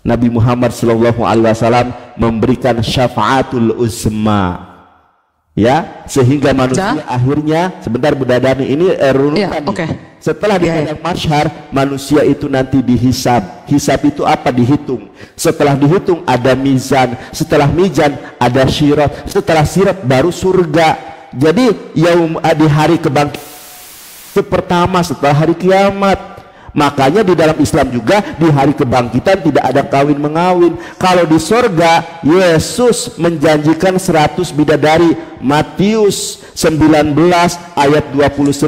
Nabi Muhammad sallallahu alaihi wasallam memberikan syafaatul uzma, ya, sehingga manusia akhirnya, sebentar Bu Dadani, ini runutan. Setelah di padang mahsyar, manusia itu nanti dihisab. Hisab itu apa? Dihitung. Setelah dihitung ada mizan, setelah mizan ada syirat, setelah syirat baru surga. Jadi di hari kebangkitan itu pertama setelah hari kiamat, Makanya di dalam Islam juga di hari kebangkitan tidak ada kawin mengawin. Kalau di sorga Yesus menjanjikan 100 bidadari. Matius 19 ayat 29,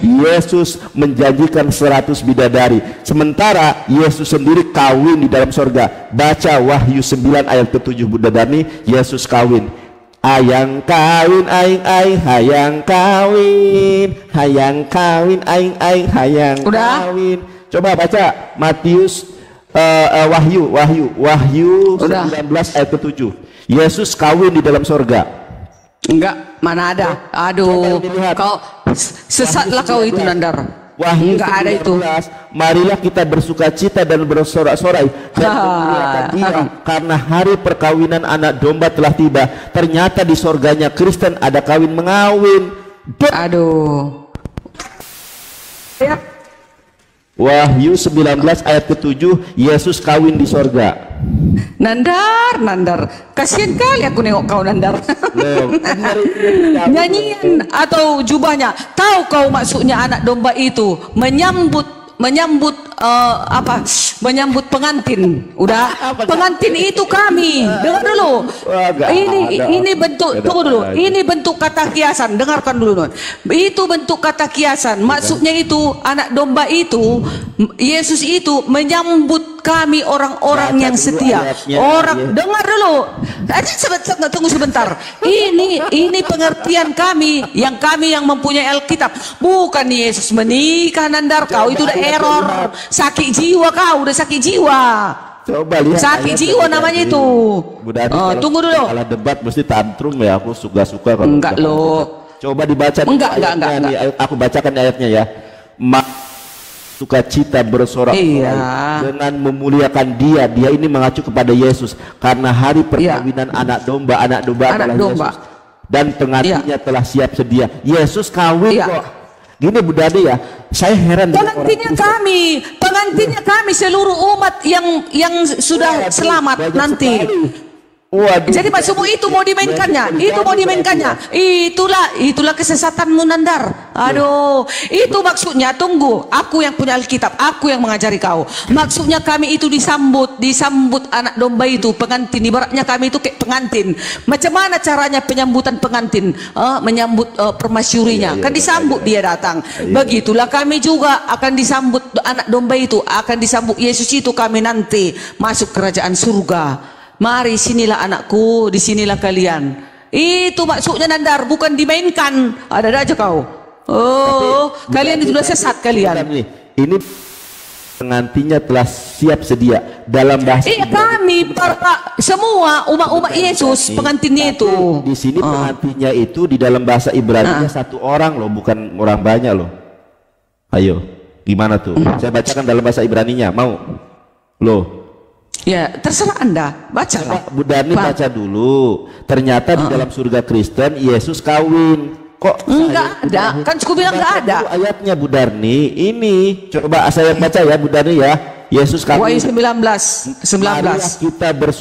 Yesus menjanjikan 100 bidadari. Sementara Yesus sendiri kawin di dalam sorga. Baca Wahyu 9 ayat ke-7 bidadari, Yesus kawin. Ayang kawin aing aing hayang kawin, hayang kawin aing aing hayang kawin. Coba baca Matius Wahyu 19 ayat ke-7. Yesus kawin di dalam sorga. Enggak, mana ada? Aduh, kau sesatlah kau itu Nandar. Wahyu enggak ada itu. Marilah kita bersuka cita dan bersorak-sorai dan memuliakan Dia, karena hari perkawinan anak domba telah tiba. Ternyata di sorganya Kristen ada kawin mengawin. Aduh. Wahyu 19 ayat ke-7, Yesus kawin di sorga. Nandar, kasihan kali aku nengok kau Nandar. Nyanyian atau jubahnya, tahu kau maksudnya anak domba itu menyambut pengantin. Udah, pengantin itu kami. Dengar dulu. Ini bentuk, tunggu dulu. Ini bentuk kata kiasan. Dengarkan dulu. Itu bentuk kata kiasan. Maksudnya itu anak domba itu, Yesus itu menyambut kami orang-orang yang setia. Orang, dengar dulu. Tunggu sebentar. Ini pengertian kami yang mempunyai Alkitab. Bukan Yesus menikah Nandar. Kau itu udah error. Sakit jiwa kau, udah sakit jiwa. Coba lihat. Sakit jiwa namanya itu. Tunggu dulu. Kalau debat mesti tantrum ya. Aku suka-suka kalau. Enggak loh. Coba dibaca. Enggak. Aku bacakan ayatnya ya. Sukacita bersorak dengan memuliakan Dia. Dia ini mengacu kepada Yesus karena hari perkawinan anak domba adalah Yesus dan pengantinnya telah siap sedia. Yesus kawin kok. Gini Bu Dani ya, saya heran. Pengantinnya kami seluruh umat yang sudah selamat nanti. Waduh. Jadi maksudmu itu mau dimainkannya, itulah kesesatanmu Nandar. Aduh, itu maksudnya. Tunggu, aku yang punya Alkitab, aku yang mengajari kau. Maksudnya kami itu disambut anak domba itu, pengantin. Ibaratnya kami itu kayak pengantin. Macam mana caranya penyambutan pengantin? Menyambut permasyurinya, kan disambut dia datang. Begitulah kami juga akan disambut anak domba itu, akan disambut Yesus itu kami nanti masuk kerajaan surga. Mari sinilah anakku, disinilah kalian. Itu maksudnya Nandar, bukan dimainkan. Ada aja kau. Kalian sudah sesat kalian. Ini pengantinnya telah siap sedia dalam bahasa. Kami para semua umat Yesus pengantinnya itu. Di sini pengantinnya itu di dalam bahasa Ibrani satu orang loh, bukan orang banyak loh. Ayo, gimana tuh? Saya bacakan dalam bahasa Ibraninya, mau? Loh. Ya, terserah Anda, bacalah. Bu Dani baca dulu. Ternyata di dalam surga Kristen Yesus kawin. Kok enggak ada? Kan aku bilang enggak ada. Ayatnya Bu Darni ini. Coba saya baca ya Bu Darni ya. Yesus kawin. Wahyu 19. Marilah kita bersuka